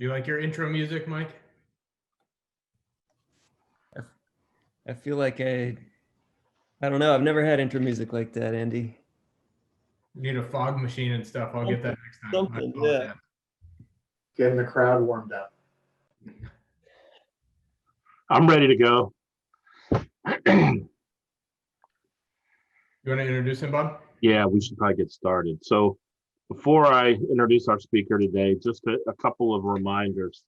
Do you like your intro music, Mike? I feel like I don't know. I've never had intro music like that, Andy. You need a fog machine and stuff. I'll get that next time. Something, yeah. Getting the crowd warmed up. I'm ready to go. You want to introduce him, Bob? Yeah, we should probably get started. So before I introduce our speaker today, just a couple of reminders.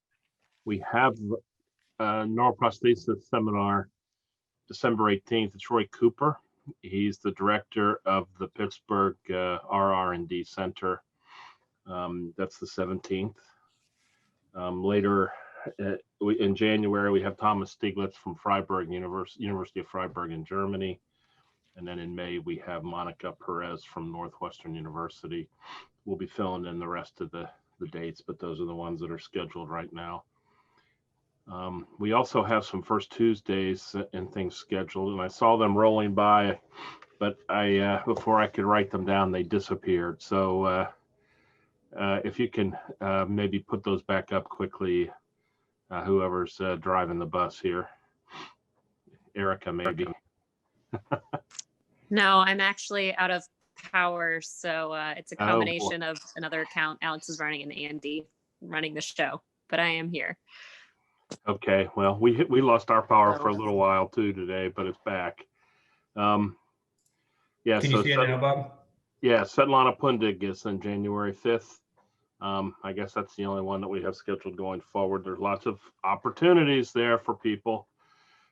We have a neuroprosthesis seminar December 18th. It's Roy Cooper. He's the director of the Pittsburgh RR&D Center. That's the 17th. Later in January, we have Thomas Stieglitz from Freiburg University of Freiburg in Germany. And then in May, we have Monica Perez from Northwestern University. We'll be filling in the rest of the dates, but those are the ones that are scheduled right now. We also have some First Tuesdays and things scheduled, and I saw them rolling by, but before I could write them down, they disappeared. So if you can maybe put those back up quickly, whoever's driving the bus here. Erica, maybe. No, I'm actually out of power, so it's a combination of another account Alex is running and Andy running the show, but I am here. Okay, well, we lost our power for a little while too today, but it's back. Yeah. Can you see it now, Bob? Yeah, Svetlana Pundig is on January 5th. I guess that's the only one that we have scheduled going forward. There's lots of opportunities there for people.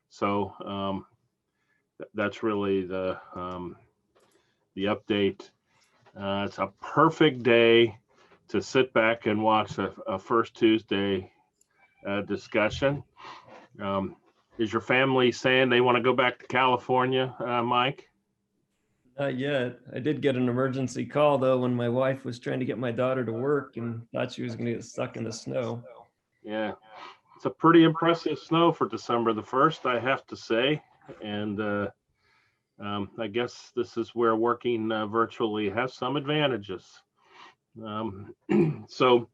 So that's really the update. It's a perfect day to sit back and watch a First Tuesday discussion. Is your family saying they want to go back to California, Mike? Not yet. I did get an emergency call though when my wife was trying to get my daughter to work and thought she was going to get stuck in the snow. Yeah, it's a pretty impressive snow for December the 1st, I have to say. And I guess this is where working virtually has some advantages. So,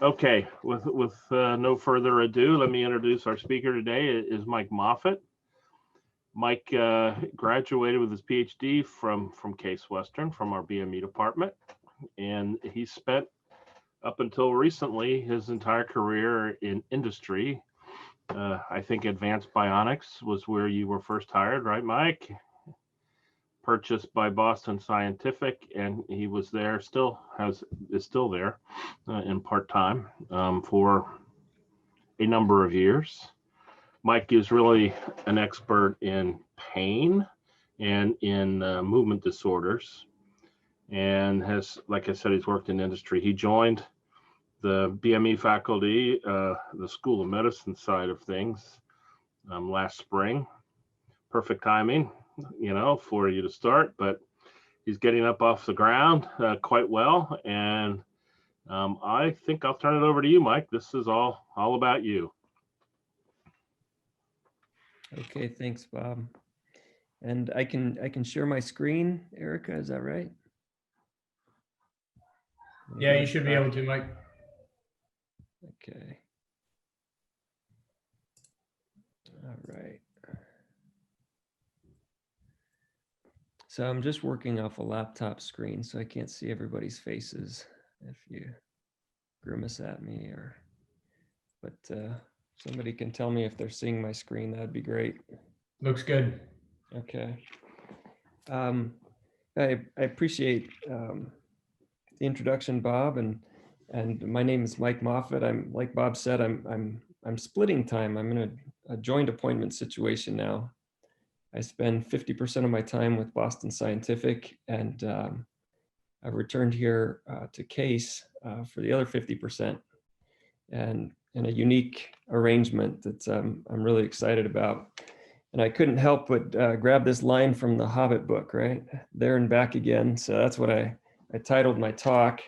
okay, with no further ado, let me introduce our speaker today. Is Mike Moffit. Mike graduated with his PhD from Case Western, from our BME department, and he spent up until recently his entire career in industry. I think Advanced Bionics was where you were first hired, right, Mike? Purchased by Boston Scientific, and he was there, is still there in part-time for a number of years. Mike is really an expert in pain and in movement disorders, and has, like I said, he's worked in industry. He joined the BME faculty, the School of Medicine side of things last spring. Perfect timing, for you to start, but he's getting up off the ground quite well. And I think I'll turn it over to you, Mike. This is all about you. Okay, thanks, Bob. And I can share my screen, Erica, is that right? Yeah, you should be able to, Mike. Okay. All right. So I'm just working off a laptop screen, so I can't see everybody's faces if you grimace at me but somebody can tell me if they're seeing my screen, that'd be great. Looks good. Okay. I appreciate the introduction, Bob, and my name is Mike Moffit. I'm, like Bob said, I'm splitting time. I'm in a joint appointment situation now. I spend 50% of my time with Boston Scientific, and I've returned here to Case for the other 50%, and in a unique arrangement that I'm really excited about. And I couldn't help but grab this line from the Hobbit book, right? There and back again. So that's what I titled my talk.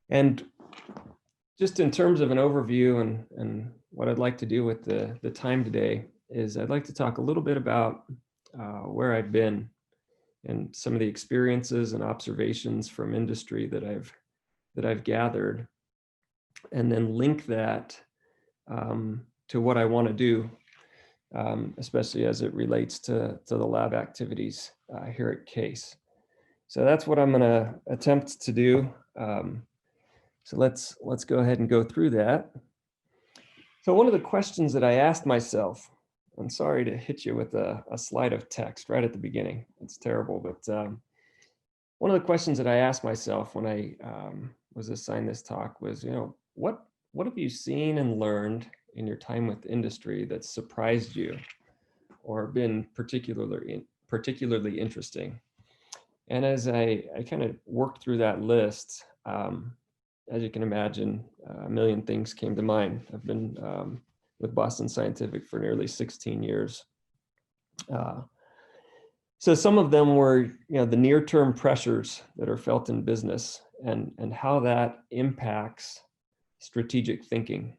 And just in terms of an overview and what I'd like to do with the time today is I'd like to talk a little bit about where I've been and some of the experiences and observations from industry that I've gathered. and then link that to what I want to do, especially as it relates to the lab activities here at CASE. So that's what I'm going to attempt to do. So let's go ahead and go through that. So one of the questions that I asked myself, I'm sorry to hit you with a slide of text right at the beginning. It's terrible, but one of the questions that I asked myself when I was assigned this talk was, what have you seen and learned in your time with industry that surprised you or been particularly interesting? And as I kind of worked through that list, as you can imagine, a million things came to mind. I've been with Boston Scientific for nearly 16 years. So some of them were, the near-term pressures that are felt in business and how that impacts strategic thinking.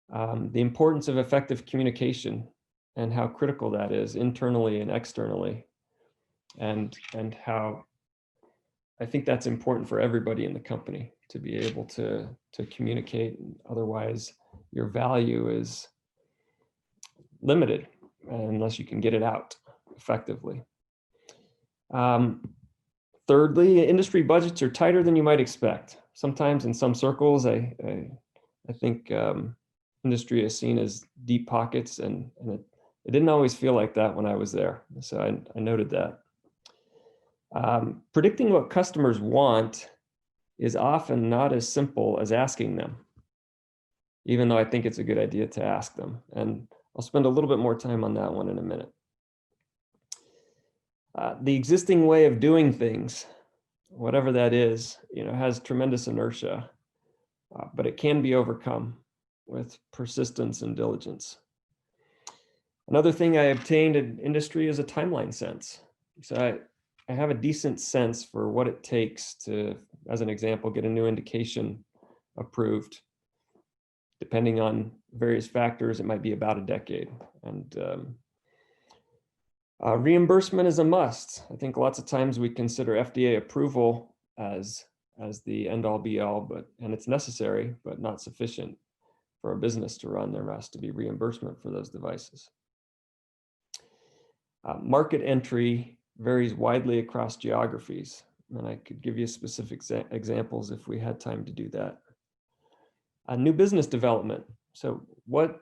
The importance of effective communication and how critical that is internally and externally, and how I think that's important for everybody in the company to be able to communicate. Otherwise, your value is limited unless you can get it out effectively. Thirdly, industry budgets are tighter than you might expect. Sometimes in some circles, I think industry is seen as deep pockets, and it didn't always feel like that when I was there. So I noted that. Predicting what customers want is often not as simple as asking them, even though I think it's a good idea to ask them. And I'll spend a little bit more time on that one in a minute. The existing way of doing things, whatever that is, has tremendous inertia, but it can be overcome with persistence and diligence. Another thing I obtained in industry is a timeline sense. So I have a decent sense for what it takes to, as an example, get a new indication approved. Depending on various factors, it might be about a decade. And reimbursement is a must. I think lots of times we consider FDA approval as the end-all be-all, and it's necessary, but not sufficient for a business to run. There has to be reimbursement for those devices. Market entry varies widely across geographies, and I could give you specific examples if we had time to do that. New business development. So what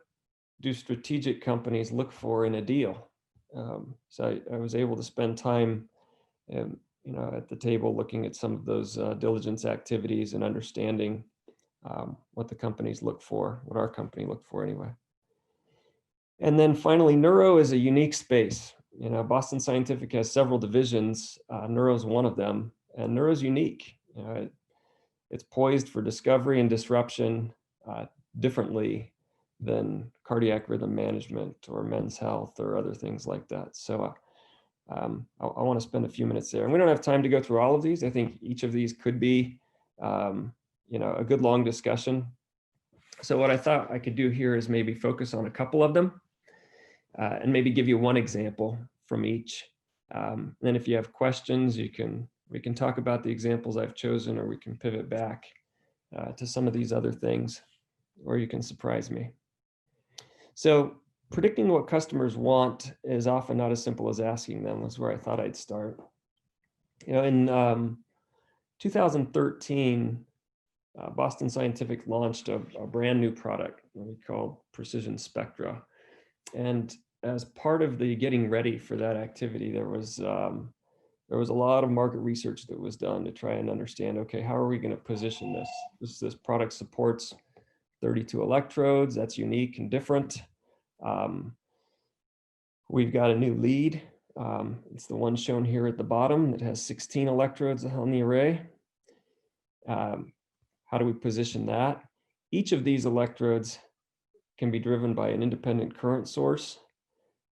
do strategic companies look for in a deal? So I was able to spend time, at the table looking at some of those diligence activities and understanding what the companies look for, what our company looked for anyway. And then finally, neuro is a unique space. Boston Scientific has several divisions. Neuro is one of them, and neuro is unique. It's poised for discovery and disruption differently than cardiac rhythm management or men's health or other things like that. So I want to spend a few minutes there. And we don't have time to go through all of these. I think each of these could be, a good long discussion. So what I thought I could do here is maybe focus on a couple of them and maybe give you one example from each. Then if you have questions, we can talk about the examples I've chosen, or we can pivot back to some of these other things, or you can surprise me. So predicting what customers want is often not as simple as asking them, is where I thought I'd start. In 2013, Boston Scientific launched a brand new product we called Precision Spectra. And as part of the getting ready for that activity, there was a lot of market research that was done to try and understand, okay, how are we going to position this? This product supports 32 electrodes. That's unique and different. We've got a new lead. It's the one shown here at the bottom that has 16 electrodes on the array. How do we position that? Each of these electrodes can be driven by an independent current source.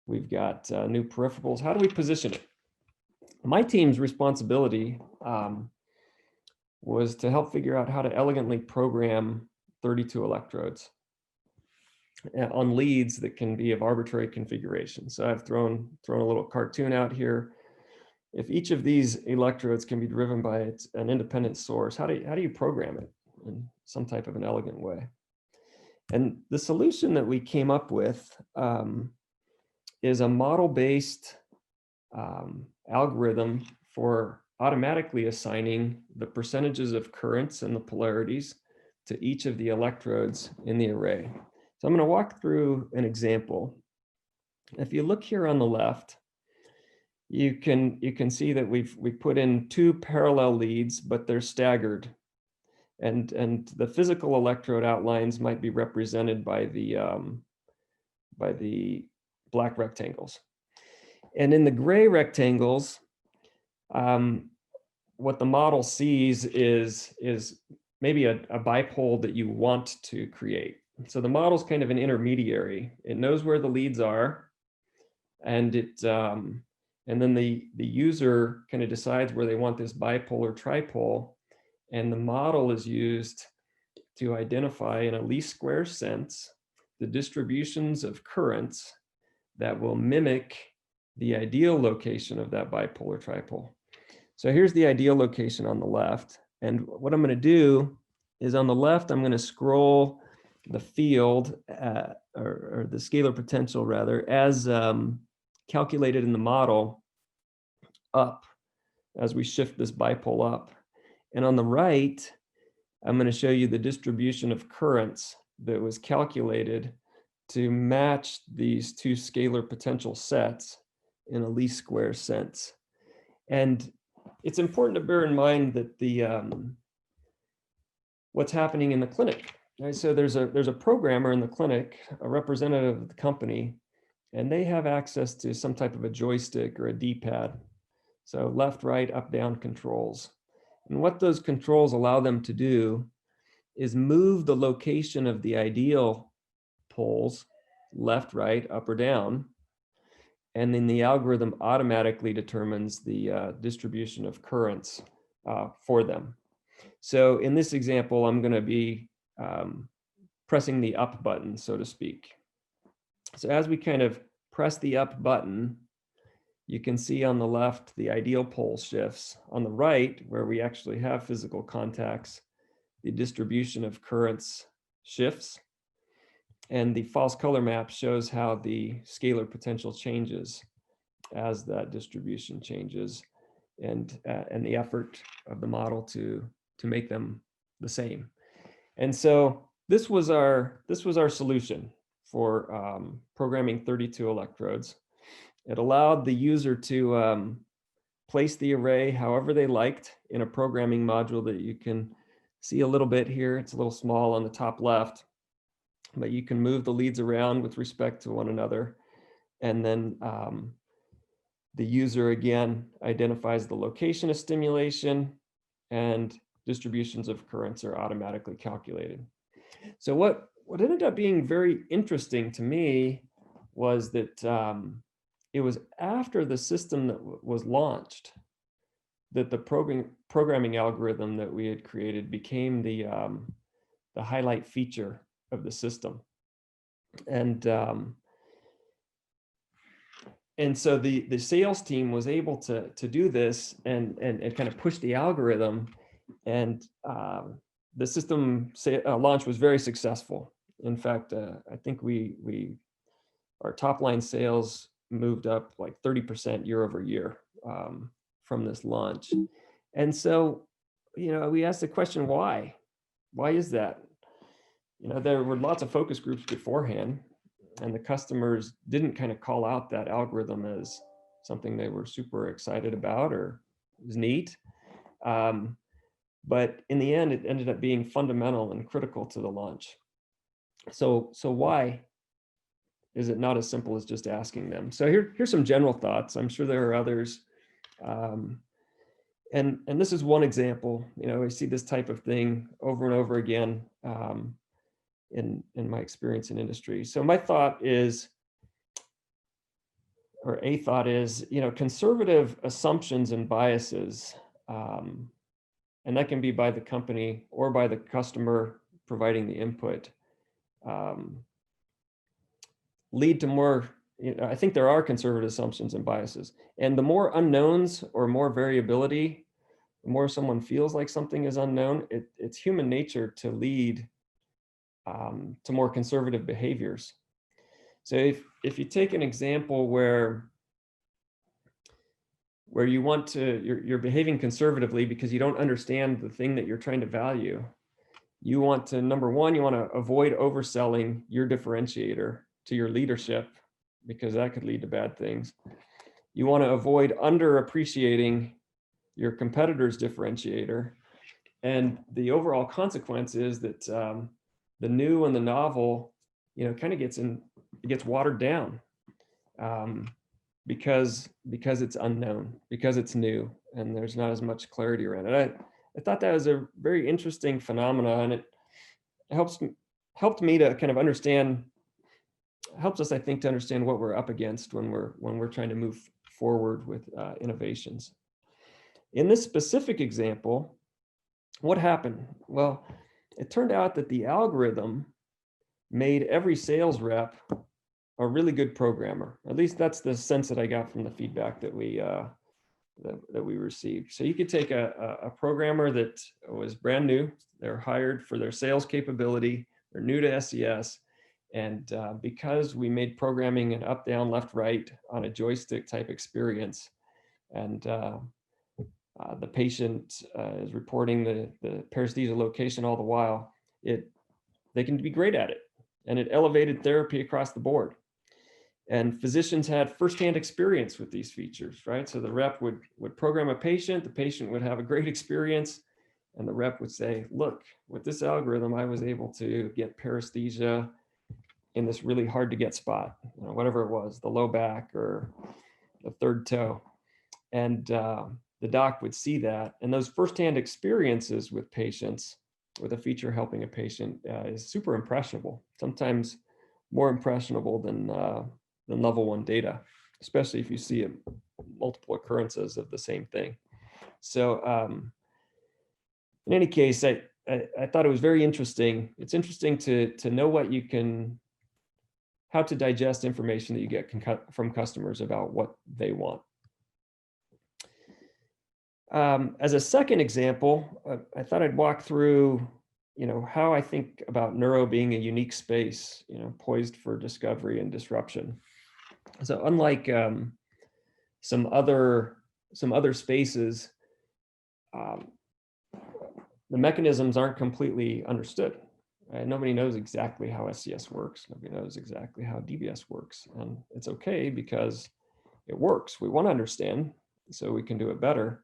We've got new peripherals. How do we position it? My team's responsibility was to help figure out how to elegantly program 32 electrodes on leads that can be of arbitrary configuration. So I've thrown a little cartoon out here. If each of these electrodes can be driven by an independent source, how do you program it? some type of an elegant way. And the solution that we came up with is a model-based algorithm for automatically assigning the percentages of currents and the polarities to each of the electrodes in the array. So I'm going to walk through an example. If you look here on the left, you can see that we put in 2 parallel leads, but they're staggered. And the physical electrode outlines might be represented by the black rectangles. And in the gray rectangles, what the model sees is maybe a bipole that you want to create. So the model's kind of an intermediary. It knows where the leads are, and and then the user kind of decides where they want this bipolar tripole, and the model is used to identify in a least square sense the distributions of currents that will mimic the ideal location of that bipolar tripole. So here's the ideal location on the left. And what I'm going to do is on the left, I'm going to scroll the field or the scalar potential rather as calculated in the model up as we shift this bipole up. And on the right, I'm going to show you the distribution of currents that was calculated to match these 2 scalar potential sets in a least square sense. And it's important to bear in mind that the what's happening in the clinic. Right? So there's a programmer in the clinic, a representative of the company, and they have access to some type of a joystick or a D-pad. So left, right, up, down controls. And what those controls allow them to do is move the location of the ideal poles, left, right, up or down, and then the algorithm automatically determines the distribution of currents for them. So in this example, I'm going to be pressing the up button, so to speak. So as we kind of press the up button, you can see on the left the ideal pole shifts. On the right, where we actually have physical contacts, the distribution of currents shifts. And the false color map shows how the scalar potential changes as that distribution changes, and the effort of the model to make them the same. And so this was our solution for programming 32 electrodes. It allowed the user to place the array however they liked in a programming module that you can see a little bit here. It's a little small on the top left, but you can move the leads around with respect to one another. And then the user again identifies the location of stimulation, and distributions of currents are automatically calculated. So what ended up being very interesting to me was that it was after the system that was launched that the programming algorithm that we had created became the highlight feature of the system. And so the sales team was able to do this and kind of push the algorithm, and the system launch was very successful. In fact, I think our top line sales moved up like 30% year over year from this launch. And so, we asked the question, why? Why is that? There were lots of focus groups beforehand, and the customers didn't kind of call out that algorithm as something they were super excited about or was neat. But in the end, it ended up being fundamental and critical to the launch. So why is it not as simple as just asking them? So here's some general thoughts. I'm sure there are others. And this is one example. I see this type of thing over and over again in my experience in industry. So my thought is, or a thought is, conservative assumptions and biases, and that can be by the company or by the customer providing the input, lead to more, I think there are conservative assumptions and biases. And the more unknowns or more variability, the more someone feels like something is unknown, it's human nature to lead to more conservative behaviors. So if you take an example where you want to, you're behaving conservatively because you don't understand the thing that you're trying to value, you want to, number one, you want to avoid overselling your differentiator to your leadership, because that could lead to bad things. You want to avoid underappreciating your competitor's differentiator. And the overall consequence is that the new and the novel, kind of gets watered down because it's unknown, because it's new, and there's not as much clarity around it. I thought that was a very interesting phenomenon, and it helped me to kind of understand, helps us, I think, to understand what we're up against when we're trying to move forward with innovations. In this specific example, what happened? Well, it turned out that the algorithm made every sales rep a really good programmer. At least that's the sense that I got from the feedback that we received. So you could take a programmer that was brand new, they're hired for their sales capability, they're new to SES, and because we made programming an up, down, left, right on a joystick type experience, and the patient is reporting the paresthesia location all the while, they can be great at it, and it elevated therapy across the board. And physicians had firsthand experience with these features, right? So the rep would program a patient, the patient would have a great experience, and the rep would say, look, with this algorithm, I was able to get paresthesia in this really hard to get spot, whatever it was, the low back or the third toe. And the doc would see that. And those firsthand experiences with patients, with a feature helping a patient, is super impressionable, sometimes more impressionable than level 1 data, especially if you see multiple occurrences of the same thing. So in any case, I thought it was very interesting. It's interesting to know how to digest information that you get from customers about what they want. As a second example, I thought I'd walk through, how I think about neuro being a unique space, poised for discovery and disruption. So unlike some other spaces, the mechanisms aren't completely understood. Right? Nobody knows exactly how SCS works. Nobody knows exactly how DBS works, and it's okay because it works. We want to understand so we can do it better.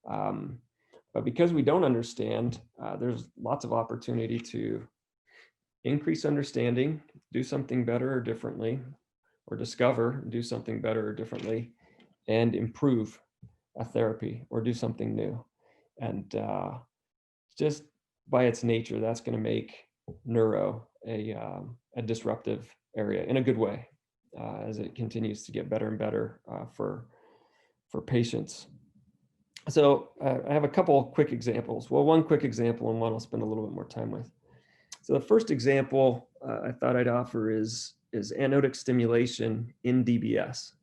But because we don't understand, there's lots of opportunity to increase understanding, do something better or differently, or discover, do something better or differently, and improve a therapy or do something new. And just by its nature, that's going to make neuro a disruptive area in a good way as it continues to get better and better for patients. So I have a couple quick examples. Well, one quick example and one I'll spend a little bit more time with. So the first example I thought I'd offer is anodic stimulation in DBS.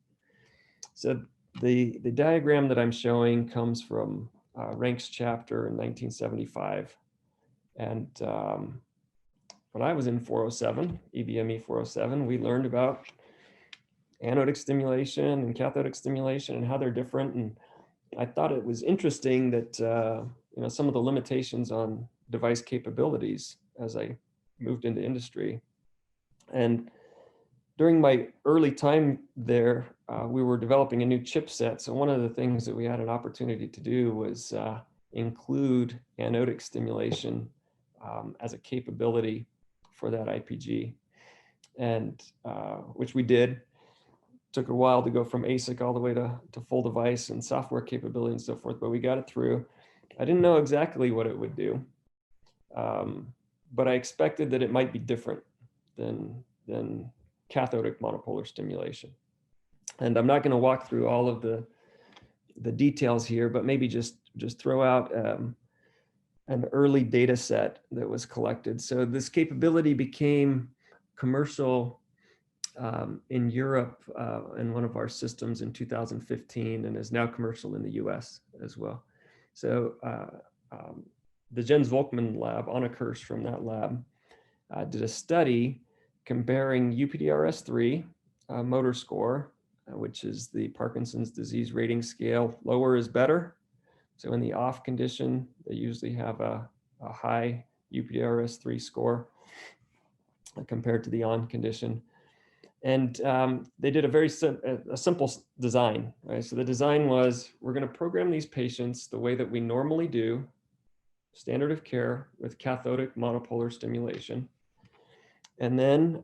So the diagram that I'm showing comes from Rank's chapter in 1975. And when I was in 407, EBME 407, we learned about anodic stimulation and cathodic stimulation and how they're different. And I thought it was interesting that some of the limitations on device capabilities as I moved into industry. And during my early time there, we were developing a new chipset. So one of the things that we had an opportunity to do was include anodic stimulation as a capability for that IPG, and which we did. Took a while to go from ASIC all the way to full device and software capability and so forth, but we got it through. I didn't know exactly what it would do, but I expected that it might be different than cathodic monopolar stimulation. And I'm not going to walk through all of the details here, but maybe just throw out an early data set that was collected. So this capability became commercial in Europe in one of our systems in 2015, and is now commercial in the US as well. So the Jens Volkmann lab, Anna Kirsch from that lab, did a study comparing UPDRS-3 motor score, which is the Parkinson's disease rating scale. Lower is better. So in the off condition, they usually have a high UPDRS-3 score compared to the on condition. And they did a very simple design, right? So the design was, we're going to program these patients the way that we normally do, standard of care with cathodic monopolar stimulation. And then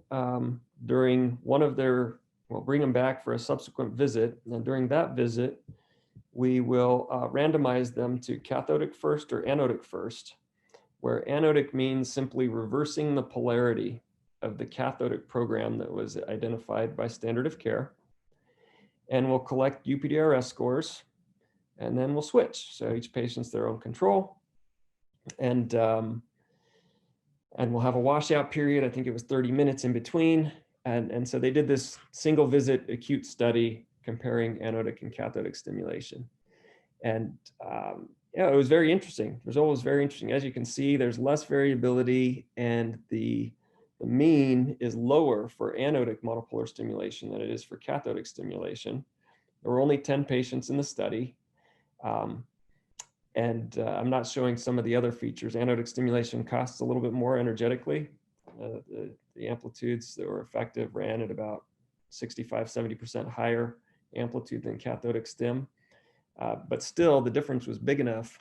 during one of their, we'll bring them back for a subsequent visit. And during that visit, we will randomize them to cathodic first or anodic first, where anodic means simply reversing the polarity of the cathodic program that was identified by standard of care. And we'll collect UPDRS scores, and then we'll switch. So each patient's their own control. And we'll have a washout period. I think it was 30 minutes in between. And so they did this single visit acute study comparing anodic and cathodic stimulation. And yeah, it was very interesting. The result was very interesting. As you can see, there's less variability, and the mean is lower for anodic monopolar stimulation than it is for cathodic stimulation. There were only 10 patients in the study. I'm not showing some of the other features. Anodic stimulation costs a little bit more energetically. The amplitudes that were effective ran at about 65, 70% higher amplitude than cathodic stim. But still, the difference was big enough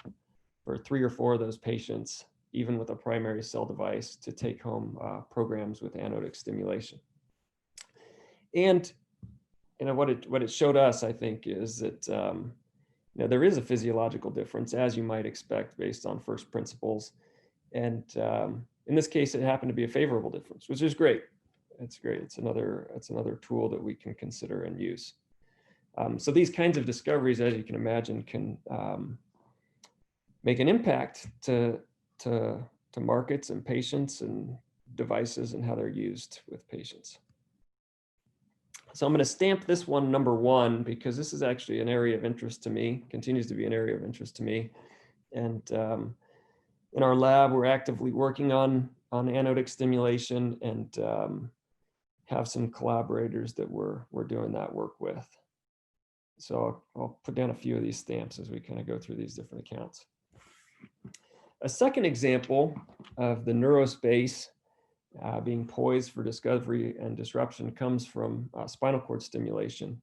for 3 or 4 of those patients, even with a primary cell device, to take home programs with anodic stimulation. And what it showed us, I think, is that there is a physiological difference, as you might expect, based on first principles. And in this case, it happened to be a favorable difference, which is great. It's great. It's another tool that we can consider and use. So these kinds of discoveries, as you can imagine, can make an impact to markets and patients and devices and how they're used with patients. So I'm going to stamp this one number 1, because this is actually an area of interest to me, continues to be an area of interest to me. And in our lab, we're actively working on anodic stimulation, and have some collaborators that we're doing that work with. So I'll put down a few of these stamps as we kind of go through these different accounts. A second example of the neurospace being poised for discovery and disruption comes from spinal cord stimulation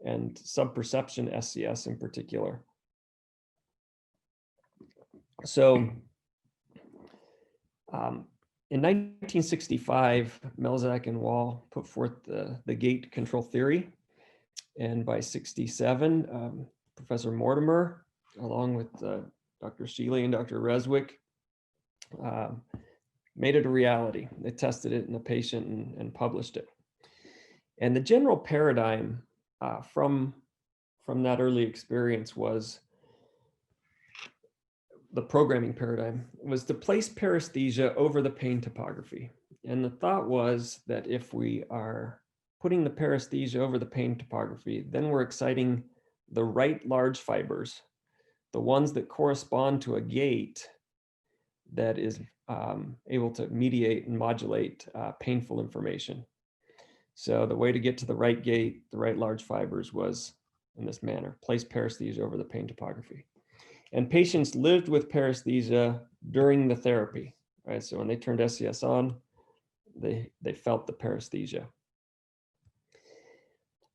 and subperception SCS in particular. So in 1965, Melzack and Wall put forth the gate control theory. And by 67, Professor Mortimer, along with Dr. Shealy and Dr. Reswick, made it a reality. They tested it in a patient and published it. And the general paradigm from that early experience was, the programming paradigm was to place paresthesia over the pain topography. And the thought was that if we are putting the paresthesia over the pain topography, then we're exciting the right large fibers, the ones that correspond to a gate that is able to mediate and modulate painful information. So the way to get to the right gate, the right large fibers, was in this manner: place paresthesia over the pain topography. And patients lived with paresthesia during the therapy, right? So when they turned SCS on, they felt the paresthesia.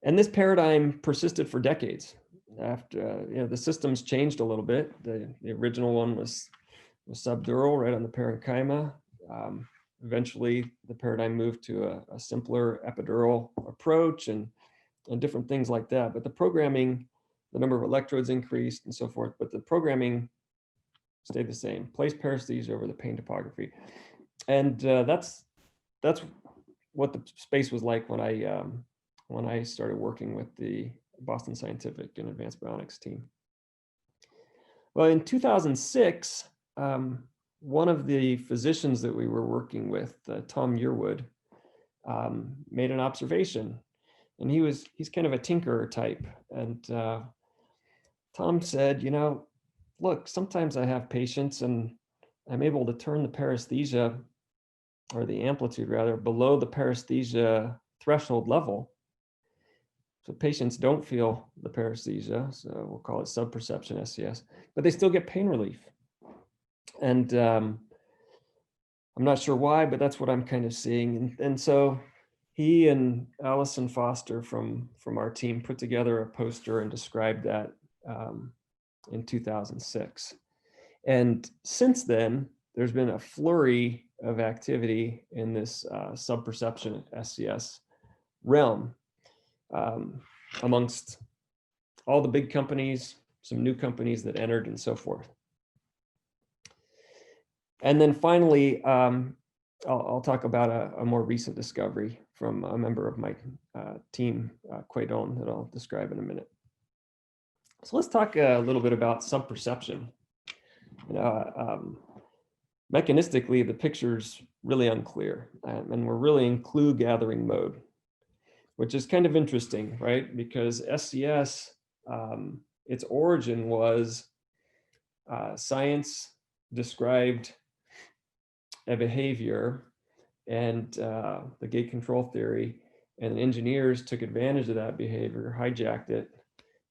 And this paradigm persisted for decades. After the systems changed a little bit. The original one was subdural, right on the parenchyma. Eventually, the paradigm moved to a simpler epidural approach and different things like that. But the programming, the number of electrodes increased and so forth, but the programming stayed the same: place paresthesia over the pain topography. And that's what the space was like when I started working with the Boston Scientific and Advanced Bionics team. Well, in 2006, one of the physicians that we were working with, Tom Yearwood, made an observation, and he's kind of a tinkerer type. And Tom said, look, sometimes I have patients and I'm able to turn the paresthesia, or the amplitude rather, below the paresthesia threshold level. So patients don't feel the paresthesia, so we'll call it subperception SCS, but they still get pain relief. And I'm not sure why, but that's what I'm kind of seeing. And so he and Allison Foster from our team put together a poster and described that in 2006. And since then, there's been a flurry of activity in this subperception SCS realm amongst all the big companies, some new companies that entered, and so forth. And then finally, I'll talk about a more recent discovery from a member of my team, Quaidon, that I'll describe in a minute. So let's talk a little bit about subperception. Mechanistically, the picture's really unclear, and we're really in clue gathering mode, which is kind of interesting, right? Because SCS, its origin was science described a behavior and the gate control theory, and engineers took advantage of that behavior, hijacked it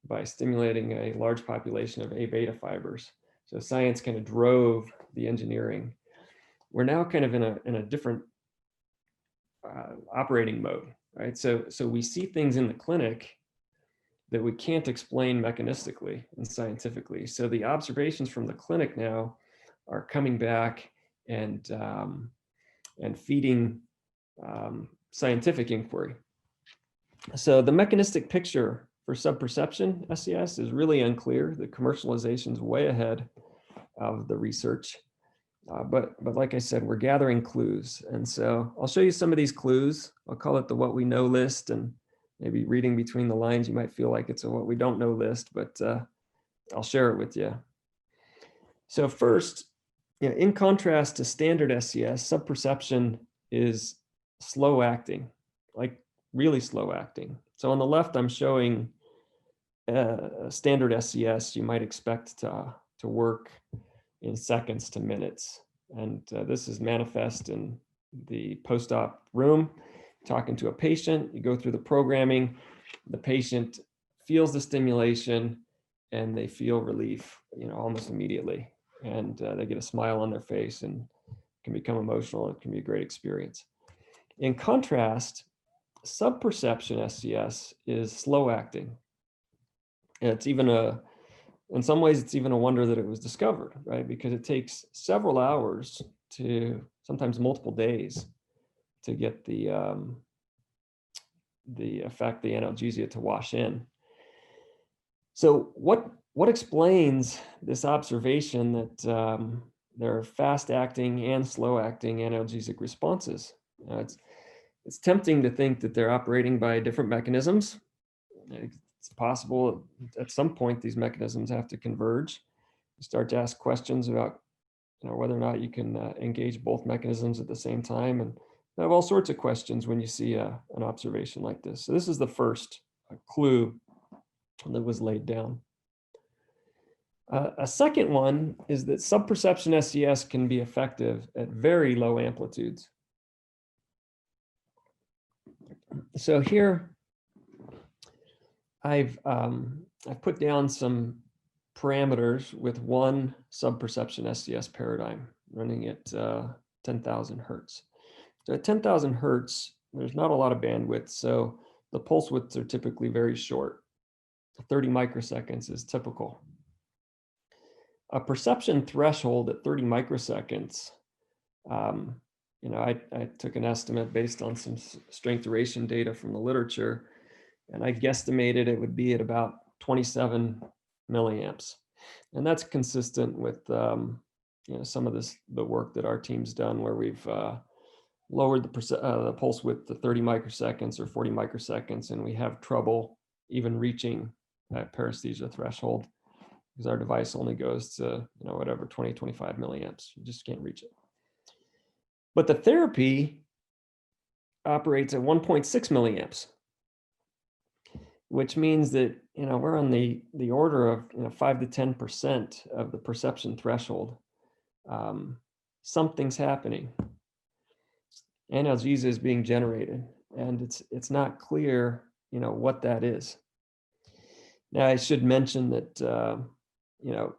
by stimulating a large population of A beta fibers. So science kind of drove the engineering. We're now kind of in a different operating mode, right? So we see things in the clinic that we can't explain mechanistically and scientifically. So the observations from the clinic now are coming back and feeding scientific inquiry. So the mechanistic picture for subperception SCS is really unclear. The commercialization's way ahead of the research. But like I said, we're gathering clues. And so I'll show you some of these clues. I'll call it the what we know list, and maybe reading between the lines, you might feel like it's a what we don't know list, but I'll share it with you. So first, in contrast to standard SCS, subperception is slow acting, like really slow acting. So on the left, I'm showing a standard SCS you might expect to work in seconds to minutes. And this is manifest in the post-op room, talking to a patient. You go through the programming, the patient feels the stimulation and they feel relief, almost immediately. And they get a smile on their face and can become emotional. It can be a great experience. In contrast, subperception SCS is slow acting. It's even in some ways, it's even a wonder that it was discovered, right? Because it takes several hours to sometimes multiple days to get the effect, the analgesia, to wash in. So what explains this observation that there are fast acting and slow acting analgesic responses? It's tempting to think that they're operating by different mechanisms. It's possible at some point these mechanisms have to converge. You start to ask questions about whether or not you can engage both mechanisms at the same time, and I have all sorts of questions when you see an observation like this. So this is the first clue that was laid down. A second one is that subperception SCS can be effective at very low amplitudes. So here I've put down some parameters with one subperception SCS paradigm running at 10,000 hertz. So at 10,000 hertz, there's not a lot of bandwidth, so the pulse widths are typically very short. 30 microseconds is typical. A perception threshold at 30 microseconds, I took an estimate based on some strength duration data from the literature, and I guesstimated it would be at about 27 milliamps. And that's consistent with some of the work that our team's done, where we've lowered the pulse width to 30 microseconds or 40 microseconds, and we have trouble even reaching that paresthesia threshold because our device only goes to 20, 25 milliamps. You just can't reach it. But the therapy operates at 1.6 milliamps. which means that, we're on the order of 5 to 10% of the perception threshold. Something's happening. Analgesia is being generated, and it's not clear, what that is. Now, I should mention that,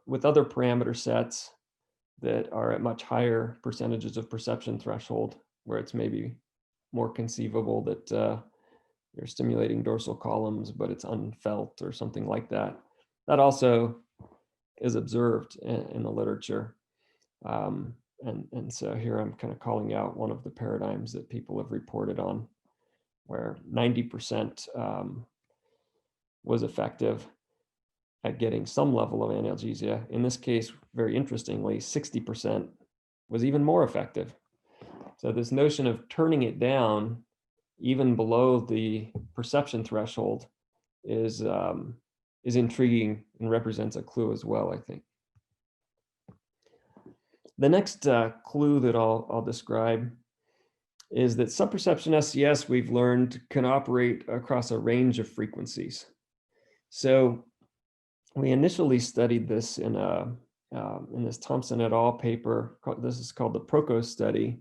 with other parameter sets that are at much higher percentages of perception threshold, where it's maybe more conceivable that you're stimulating dorsal columns, but it's unfelt or something like that. That also is observed in the literature. And so here I'm kind of calling out one of the paradigms that people have reported on, where 90% was effective at getting some level of analgesia. In this case, very interestingly, 60% was even more effective. So this notion of turning it down even below the perception threshold is intriguing and represents a clue as well, I think. The next clue that I'll describe is that subperception SCS, we've learned, can operate across a range of frequencies. So we initially studied this in this Thompson et al. Paper. This is called the PROCO study.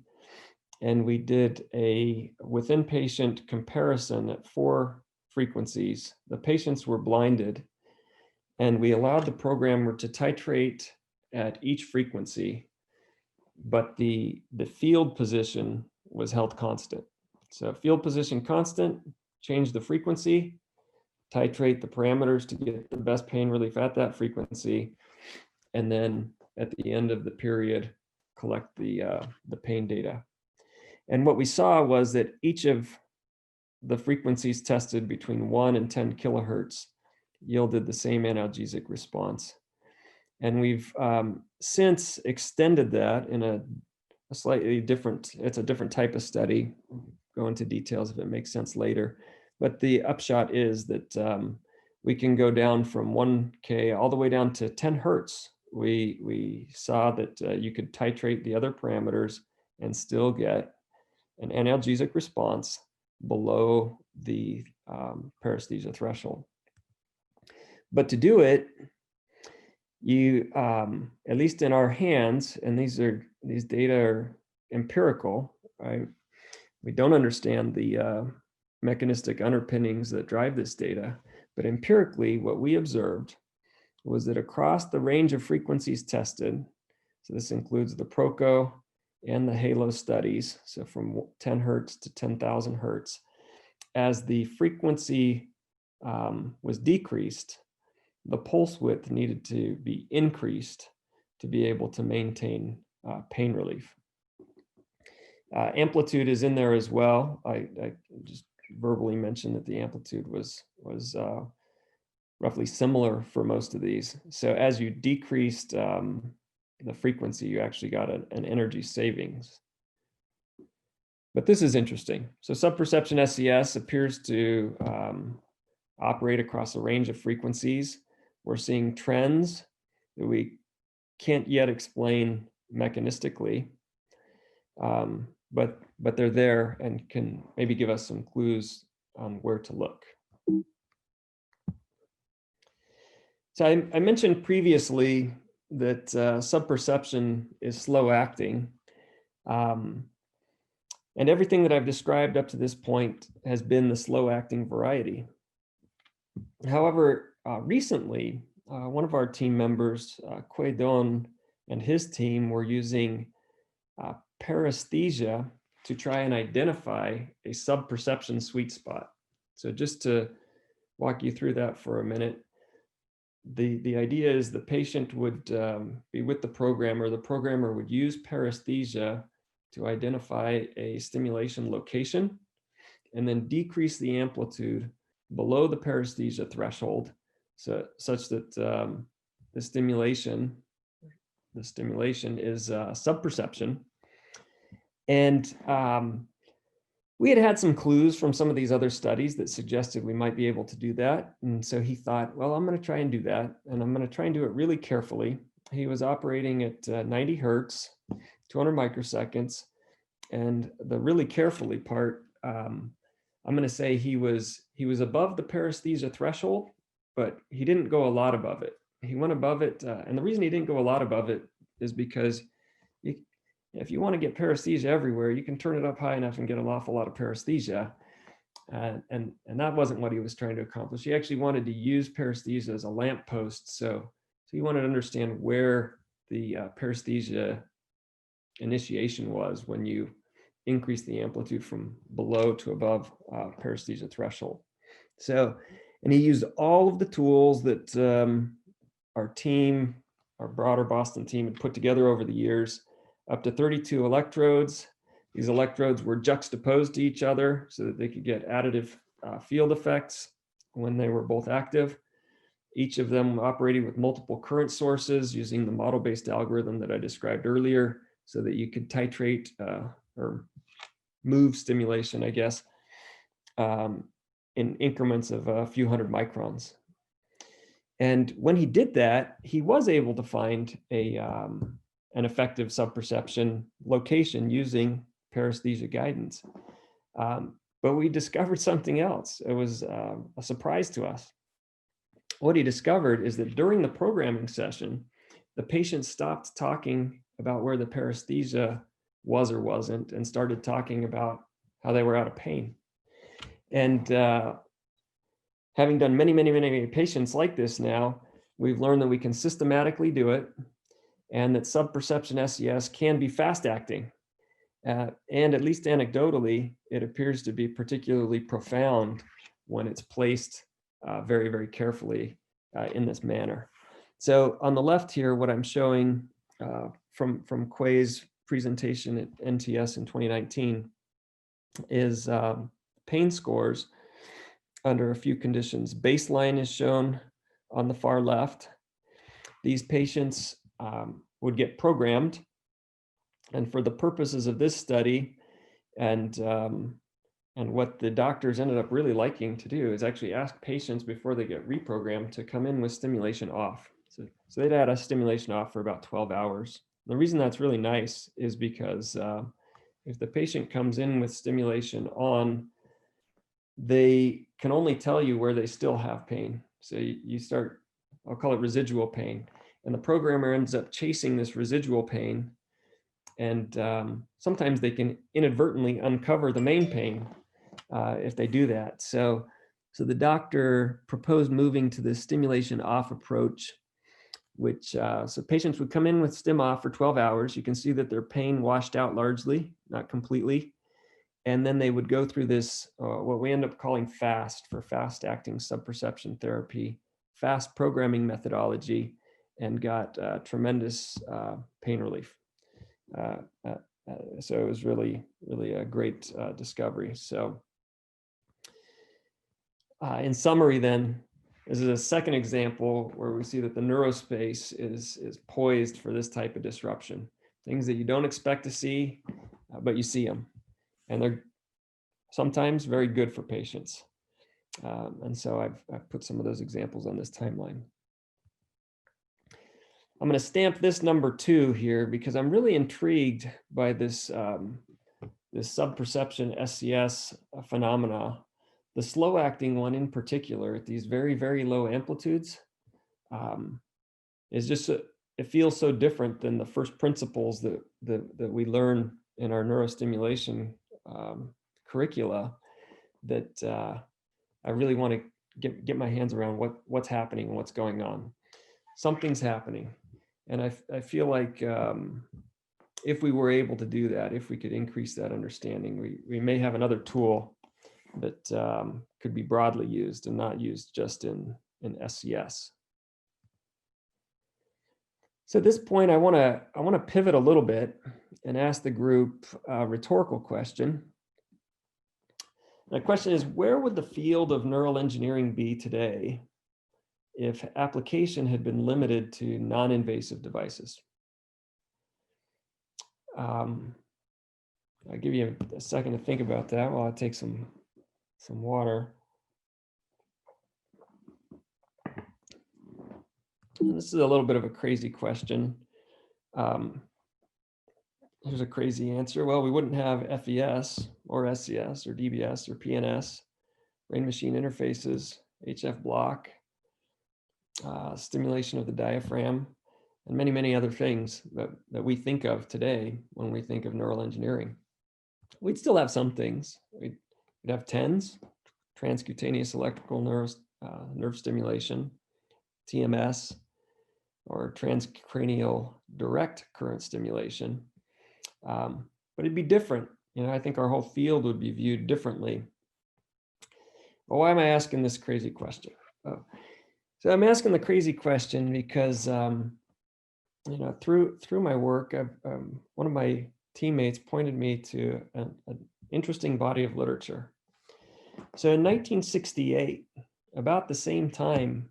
And we did a within patient comparison at 4 frequencies. The patients were blinded, and we allowed the programmer to titrate at each frequency, but the field position was held constant. So field position constant, change the frequency, titrate the parameters to get the best pain relief at that frequency, and then at the end of the period, collect the pain data. And what we saw was that each of the frequencies tested between 1 and 10 kilohertz yielded the same analgesic response. And we've since extended that in a slightly different, it's a different type of study. Go into details if it makes sense later. But the upshot is that we can go down from 1K all the way down to 10 hertz. We saw that you could titrate the other parameters and still get an analgesic response below the paresthesia threshold. But to do it, you, at least in our hands, and these data are empirical, right? We don't understand the mechanistic underpinnings that drive this data, but empirically, what we observed was that across the range of frequencies tested, so this includes the PROCO and the HALO studies, so from 10 hertz to 10,000 hertz, as the frequency was decreased, the pulse width needed to be increased to be able to maintain pain relief. Amplitude is in there as well. I just verbally mentioned that the amplitude was roughly similar for most of these. So as you decreased the frequency, you actually got an energy savings. But this is interesting. So subperception SCS appears to operate across a range of frequencies. We're seeing trends that we can't yet explain mechanistically, but they're there and can maybe give us some clues on where to look. So I mentioned previously that subperception is slow acting. And everything that I've described up to this point has been the slow acting variety. However, recently, one of our team members, Kwei Don, and his team were using paresthesia to try and identify a subperception sweet spot. So just to walk you through that for a minute, the idea is the patient would be with the programmer would use paresthesia to identify a stimulation location and then decrease the amplitude below the paresthesia threshold, so such that the stimulation is subperception. And we had some clues from some of these other studies that suggested we might be able to do that. And so he thought, well, I'm going to try and do that. And I'm going to try and do it really carefully. He was operating at 90 hertz, 200 microseconds. And the really carefully part I'm going to say he was above the paresthesia threshold, but he didn't go a lot above it. He went above it, and the reason he didn't go a lot above it is because if you want to get paresthesia everywhere, you can turn it up high enough and get an awful lot of paresthesia. And that wasn't what he was trying to accomplish. He actually wanted to use paresthesia as a lamppost. So he wanted to understand where the paresthesia initiation was when you increase the amplitude from below to above paresthesia threshold. So, and he used all of the tools that our broader Boston team had put together over the years, up to 32 electrodes. These electrodes were juxtaposed to each other so that they could get additive field effects when they were both active. Each of them operated with multiple current sources using the model-based algorithm that I described earlier, so that you could titrate or move stimulation, I guess, in increments of a few hundred microns. And when he did that, he was able to find an effective subperception location using paresthesia guidance. But we discovered something else. It was a surprise to us. What he discovered is that during the programming session, the patient stopped talking about where the paresthesia was or wasn't and started talking about how they were out of pain. And having done many patients like this now, we've learned that we can systematically do it, and that subperception SES can be fast acting. And at least anecdotally, it appears to be particularly profound when it's placed very, very carefully in this manner. So on the left here, what I'm showing from Quay's presentation at NTS in 2019 is pain scores under a few conditions. Baseline is shown on the far left. These patients would get programmed, and for the purposes of this study, and what the doctors ended up really liking to do is actually ask patients before they get reprogrammed to come in with stimulation off. So they'd add a stimulation off for about 12 hours. The reason that's really nice is because if the patient comes in with stimulation on, they can only tell you where they still have pain. So you start, I'll call it residual pain. And the programmer ends up chasing this residual pain. And sometimes they can inadvertently uncover the main pain if they do that. So the doctor proposed moving to the stimulation off approach, which, so patients would come in with stim off for 12 hours. You can see that their pain washed out largely, not completely. And then they would go through this, what we end up calling FAST, for fast acting subperception therapy, fast programming methodology, and got tremendous pain relief. So it was really a great discovery. So in summary then, this is a second example where we see that the neurospace is poised for this type of disruption. Things that you don't expect to see, but you see them. And they're sometimes very good for patients. And so I've put some of those examples on this timeline. I'm going to stamp this number 2 here because I'm really intrigued by this, this subperception SCS phenomena. The slow acting one in particular at these very, very low amplitudes is just, it feels so different than the first principles that we learn in our neurostimulation curricula that I really want to get my hands around what's happening and what's going on. Something's happening. And I feel like if we were able to do that, if we could increase that understanding, we may have another tool that could be broadly used and not used just in SCS. So at this point, I want to pivot a little bit and ask the group a rhetorical question. The question is, where would the field of neural engineering be today if application had been limited to non-invasive devices? I'll give you a second to think about that while I take some water. And this is a little bit of a crazy question. here's a crazy answer. Well, we wouldn't have FES or SCS or DBS or PNS, brain machine interfaces, HF block, stimulation of the diaphragm, and many, many other things that we think of today when we think of neural engineering. We'd still have some things. We'd have TENS, transcutaneous electrical nerve stimulation, TMS, or transcranial direct current stimulation. But it'd be different. I think our whole field would be viewed differently. But why am I asking this crazy question? So I'm asking the crazy question because, through my work, one of my teammates pointed me to an interesting body of literature. So in 1968, about the same time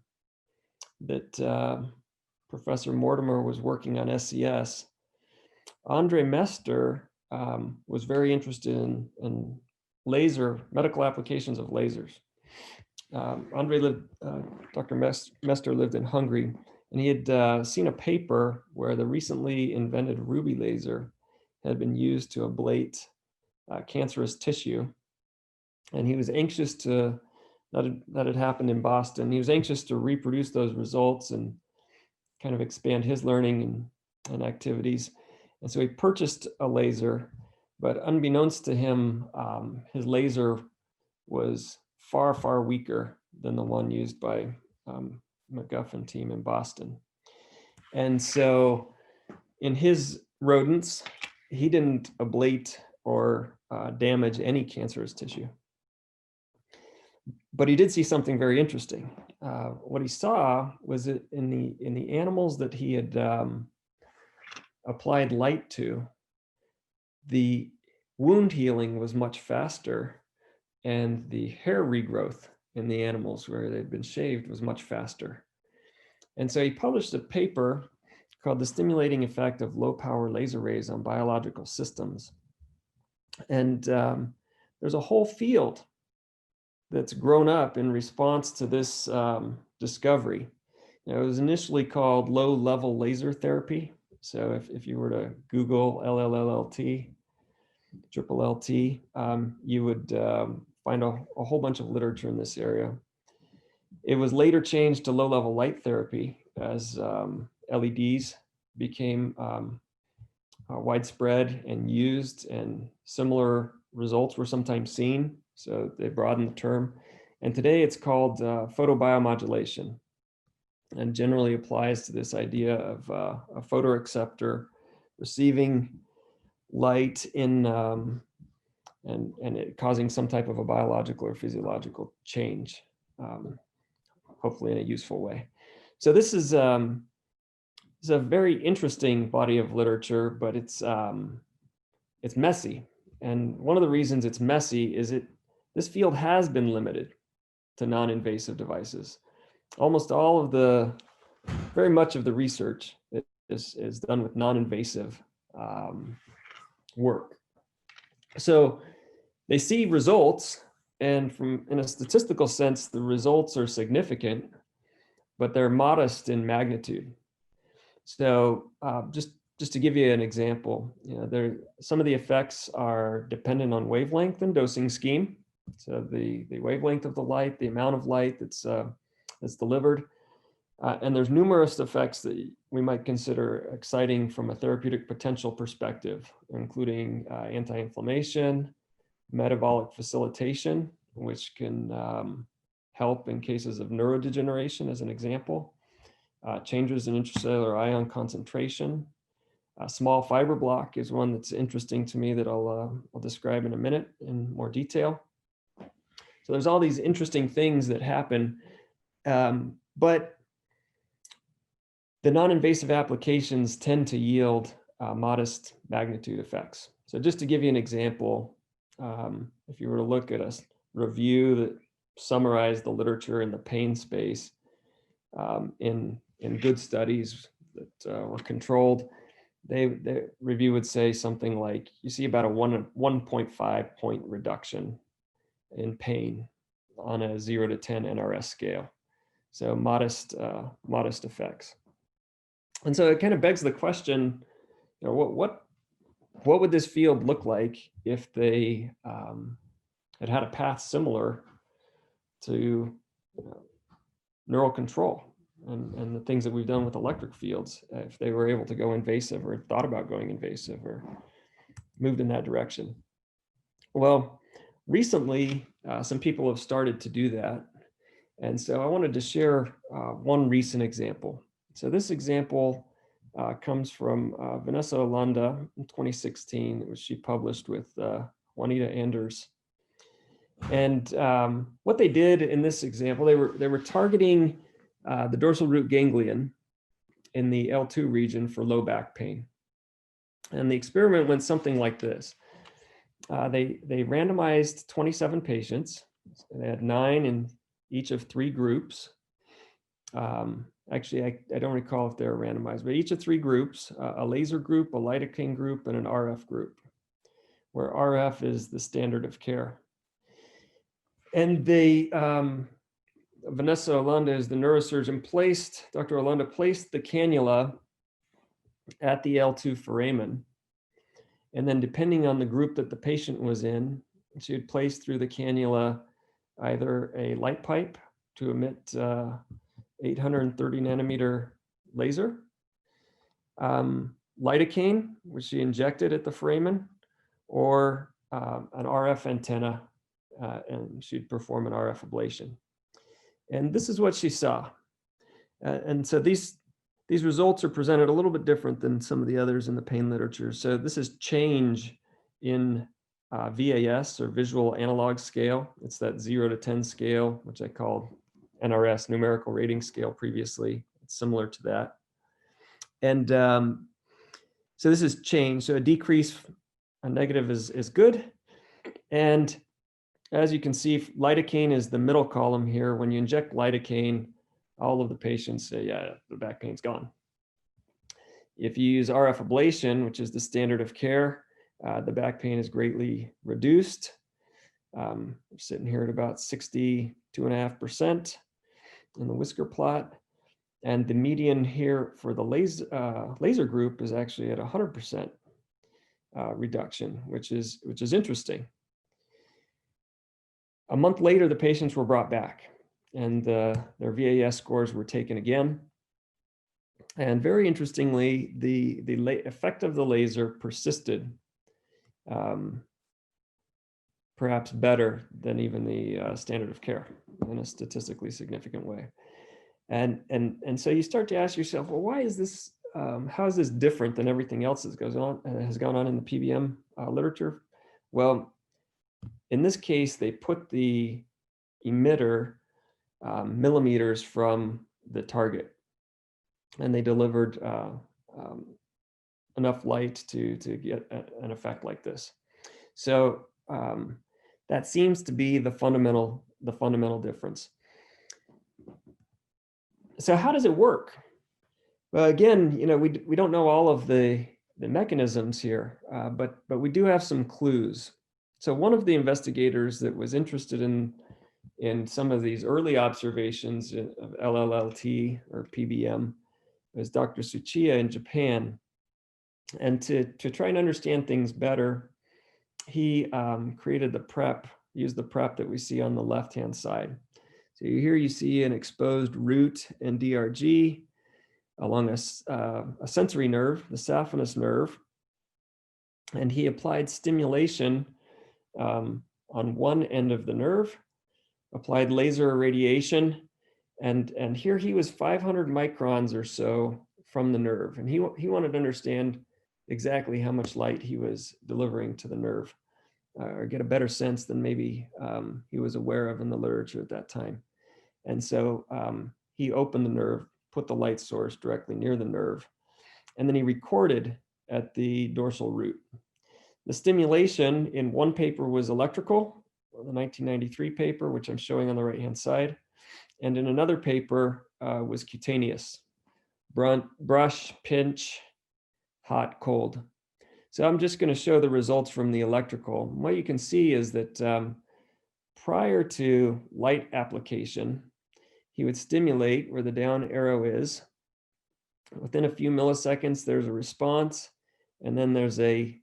that Professor Mortimer was working on SCS, Andre Mester was very interested in medical applications of lasers. Dr. Mester lived in Hungary, and he had seen a paper where the recently invented ruby laser had been used to ablate cancerous tissue. And he was anxious that had happened in Boston. He was anxious to reproduce those results and kind of expand his learning and activities. And so he purchased a laser, but unbeknownst to him, his laser was far, far weaker than the one used by McGuffin team in Boston. And so in his rodents, he didn't ablate or damage any cancerous tissue. But he did see something very interesting. What he saw was that in the animals that he had applied light to, the wound healing was much faster, and the hair regrowth in the animals where they'd been shaved was much faster. And so he published a paper called The Stimulating Effect of Low Power Laser Rays on Biological Systems. And there's a whole field that's grown up in response to this discovery. It was initially called low-level laser therapy. So if you were to Google LLLT, you would find a whole bunch of literature in this area. It was later changed to low-level light therapy as LEDs became widespread and used, and similar results were sometimes seen. So they broadened the term. And today it's called photobiomodulation, and generally applies to this idea of a photoreceptor receiving light in and it causing some type of a biological or physiological change, hopefully in a useful way. So this is a very interesting body of literature, but it's messy. And one of the reasons it's messy is this field has been limited to non-invasive devices. Almost all of very much of the research is done with non-invasive work. So they see results, and in a statistical sense, the results are significant, but they're modest in magnitude. So just to give you an example, some of the effects are dependent on wavelength and dosing scheme. So the wavelength of the light, the amount of light that's delivered, and there's numerous effects that we might consider exciting from a therapeutic potential perspective, including anti-inflammation, metabolic facilitation, which can help in cases of neurodegeneration, as an example, changes in intracellular ion concentration. Small fiber block is one that's interesting to me that I'll describe in a minute in more detail. So there's all these interesting things that happen, but the non-invasive applications tend to yield modest magnitude effects. So just to give you an example, if you were to look at a review that summarized the literature in the pain space in good studies that were controlled, the review would say something like, you see about a 1.5 point reduction in pain on a 0 to 10 NRS scale. So modest effects. And so it kind of begs the question, what what would this field look like if they had a path similar to neural control and the things that we've done with electric fields, if they were able to go invasive or thought about going invasive or moved in that direction? Well, recently, some people have started to do that. And so I wanted to share one recent example. So this example comes from Vanessa Olanda in 2016, which she published with Juanita Anders. And what they did in this example, they were targeting the dorsal root ganglion in the L2 region for low back pain. And the experiment went something like this. They randomized 27 patients. They had 9 in each of 3 groups. Actually, I don't recall if they were randomized, but each of 3 groups, a laser group, a lidocaine group, and an RF group, where RF is the standard of care. And they, Vanessa Olanda is the neurosurgeon, Dr. Olanda placed the cannula at the L2 foramen. And then depending on the group that the patient was in, she would place through the cannula either a light pipe to emit 830 nanometer laser, lidocaine, which she injected at the foramen, or an RF antenna, and she'd perform an RF ablation. And this is what she saw. And so these results are presented a little bit different than some of the others in the pain literature. So this is change in VAS, or visual analog scale. It's that 0 to 10 scale, which I called NRS, numerical rating scale, previously. It's similar to that. And so this is change. So a decrease, a negative is good. And as you can see, lidocaine is the middle column here. When you inject lidocaine, all of the patients say, yeah, the back pain's gone. If you use RF ablation, which is the standard of care, the back pain is greatly reduced. We're sitting here at about 62.5% in the whisker plot. And the median here for the laser group is actually at 100% reduction, which is interesting. A month later, the patients were brought back, and their VAS scores were taken again. And very interestingly, the effect of the laser persisted, perhaps better than even the standard of care in a statistically significant way. And so you start to ask yourself, well, why is this? How is this different than everything else that has gone on in the PBM literature? Well, in this case, they put the emitter millimeters from the target, and they delivered enough light to get an effect like this. So that seems to be the fundamental difference. So how does it work? Well, again, we don't know all of the mechanisms here, but we do have some clues. So one of the investigators that was interested in some of these early observations of LLLT or PBM was Dr. Tsuchiya in Japan. And to try and understand things better, he created the PrEP, used the PrEP that we see on the left-hand side. So here you see an exposed root and DRG along a sensory nerve, the saphenous nerve. And he applied stimulation on one end of the nerve, applied laser irradiation, and here he was 500 microns or so from the nerve. And he wanted to understand exactly how much light he was delivering to the nerve, or get a better sense than maybe he was aware of in the literature at that time. And so he opened the nerve, put the light source directly near the nerve, and then he recorded at the dorsal root. The stimulation in one paper was electrical, the 1993 paper, which I'm showing on the right-hand side. And in another paper was cutaneous, brush, pinch, hot, cold. So I'm just going to show the results from the electrical. What you can see is that prior to light application, he would stimulate where the down arrow is. Within a few milliseconds, there's a response, and then there's a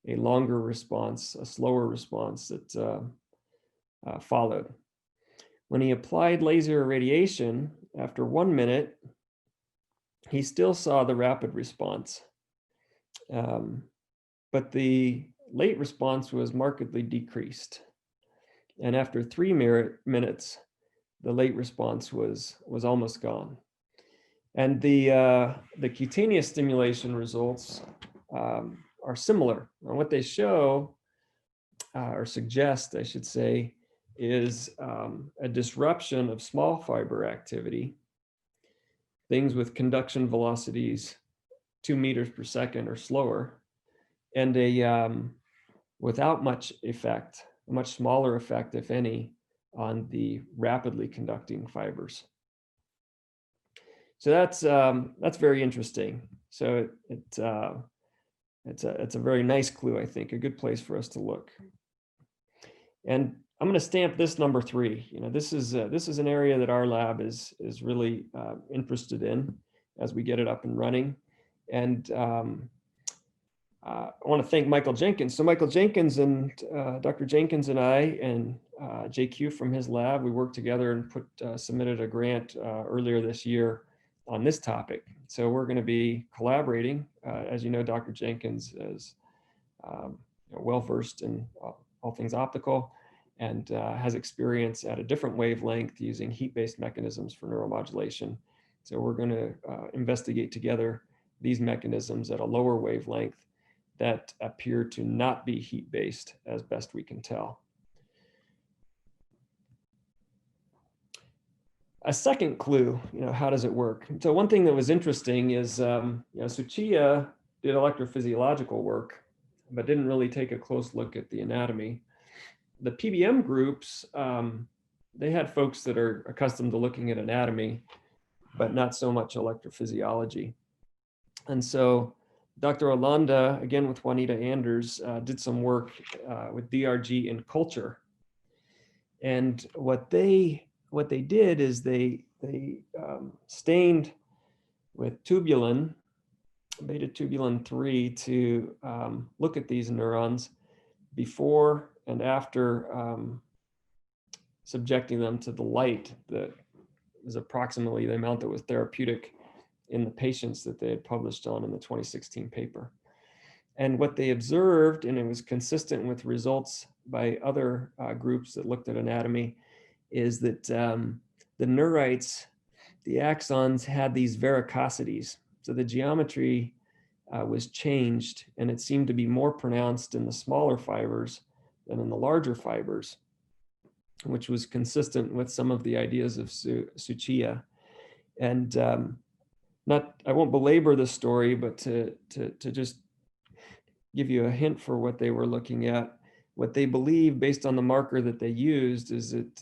a longer response, a slower response that followed. When he applied laser irradiation, after 1 minute, he still saw the rapid response. But the late response was markedly decreased. And after 3 minutes, the late response was almost gone. And the cutaneous stimulation results are similar. And what they show, or suggest, I should say, is a disruption of small fiber activity, things with conduction velocities 2 meters per second or slower, and without much effect, a much smaller effect, if any, on the rapidly conducting fibers. So that's very interesting. So it's a very nice clue, I think, a good place for us to look. And I'm going to stamp this number 3. You know, this is an area that our lab is really interested in as we get it up and running. And I want to thank Michael Jenkins. So Michael Jenkins and Dr. Jenkins and I and JQ from his lab, we worked together and submitted a grant earlier this year on this topic. So we're going to be collaborating. As you know, Dr. Jenkins is well-versed in all things optical and has experience at a different wavelength using heat-based mechanisms for neuromodulation. So we're going to investigate together these mechanisms at a lower wavelength that appear to not be heat-based, as best we can tell. A second clue, you know, how does it work? So one thing that was interesting is, you know, Tsuchiya did electrophysiological work, but didn't really take a close look at the anatomy. The PBM groups, they had folks that are accustomed to looking at anatomy, but not so much electrophysiology. And so Dr. Olanda, again with Juanita Anders, did some work with DRG in culture. And what they did is they stained with tubulin, beta tubulin 3, to look at these neurons before and after subjecting them to the light that is approximately the amount that was therapeutic in the patients that they had published on in the 2016 paper. And what they observed, and it was consistent with results by other groups that looked at anatomy, is that the neurites, the axons, had these varicosities. So the geometry was changed, and it seemed to be more pronounced in the smaller fibers than in the larger fibers, which was consistent with some of the ideas of Tsuchiya. And I won't belabor the story, but to just give you a hint for what they were looking at, what they believe based on the marker that they used is that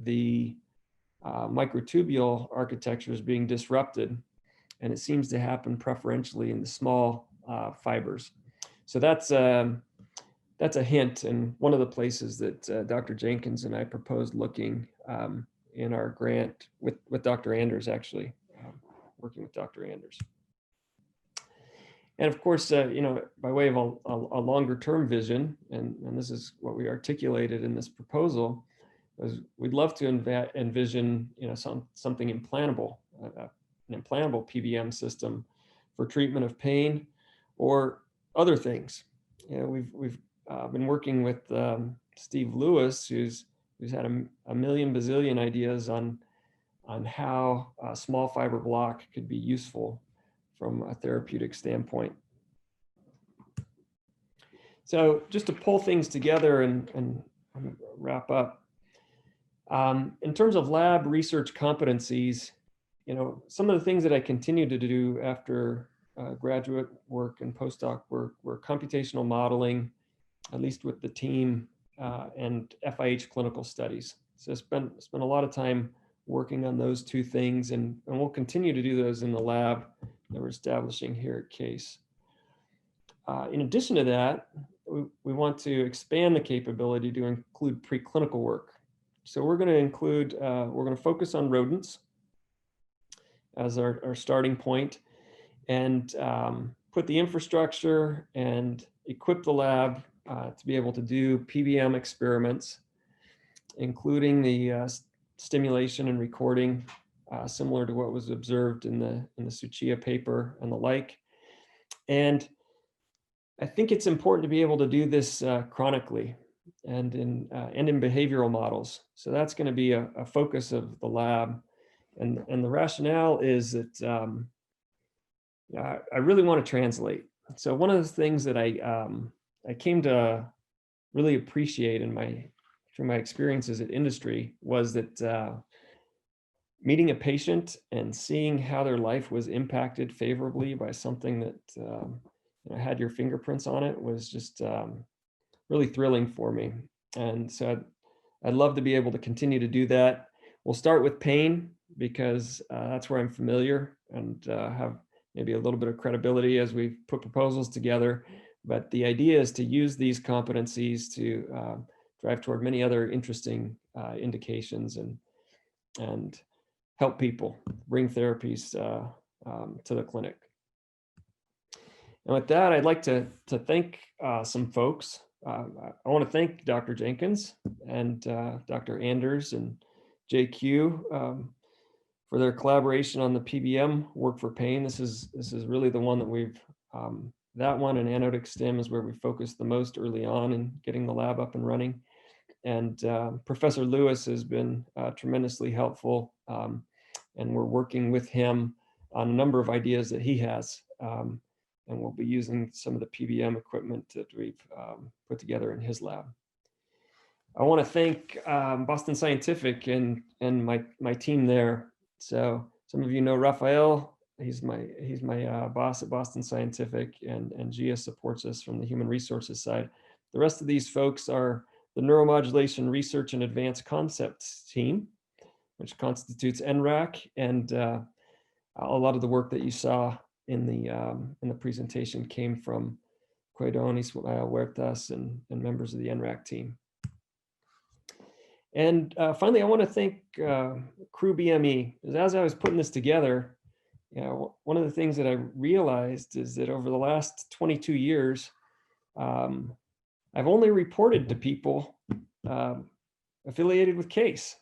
the microtubule architecture is being disrupted, and it seems to happen preferentially in the small fibers. So that's a hint, and one of the places that Dr. Jenkins and I proposed looking in our grant with Dr. Anders, actually, working with Dr. Anders. And of course, you know, by way of a longer term vision, and this is what we articulated in this proposal, is we'd love to envision, you know, something implantable, an implantable PBM system for treatment of pain or other things. You know, we've been working with Steve Lewis, who's had a million bazillion ideas on how a small fiber block could be useful from a therapeutic standpoint. So just to pull things together and wrap up, in terms of lab research competencies, you know, some of the things that I continue to do after graduate work and postdoc work were computational modeling, at least with the team, and FIH clinical studies. So I spent a lot of time working on those two things, and we'll continue to do those in the lab that we're establishing here at Case. In addition to that, we want to expand the capability to include preclinical work. So we're going to include, we're going to focus on rodents as our starting point, and put the infrastructure and equip the lab to be able to do PBM experiments, including the stimulation and recording, similar to what was observed in the Suchia paper and the like. And I think it's important to be able to do this chronically and in behavioral models. So that's going to be a focus of the lab. And the rationale is that I really want to translate. So one of the things that I came to really appreciate through my experiences at industry was that meeting a patient and seeing how their life was impacted favorably by something that had your fingerprints on it was just really thrilling for me. And so I'd love to be able to continue to do that. We'll start with pain because that's where I'm familiar and have maybe a little bit of credibility as we put proposals together. But the idea is to use these competencies to drive toward many other interesting indications and help people bring therapies to the clinic. And with that, I'd like to thank some folks. I want to thank Dr. Jenkins and Dr. Anders and JQ for their collaboration on the PBM work for pain. This is really the one that we've, that one and Anodic Stim is where we focused the most early on in getting the lab up and running. And Professor Lewis has been tremendously helpful. And we're working with him on a number of ideas that he has. And we'll be using some of the PBM equipment that we've put together in his lab. I want to thank Boston Scientific and my team there. So some of you know Raphael. He's my boss at Boston Scientific, and Gia supports us from the human resources side. The rest of these folks are the Neuromodulation Research and Advanced Concepts team, which constitutes NRAC, and a lot of the work that you saw in the presentation came from Quedonis Huertas and members of the NRAC team. And finally, I want to thank Crew BME. As I was putting this together, one of the things that I realized is that over the last 22 years, I've only reported to people affiliated with CASE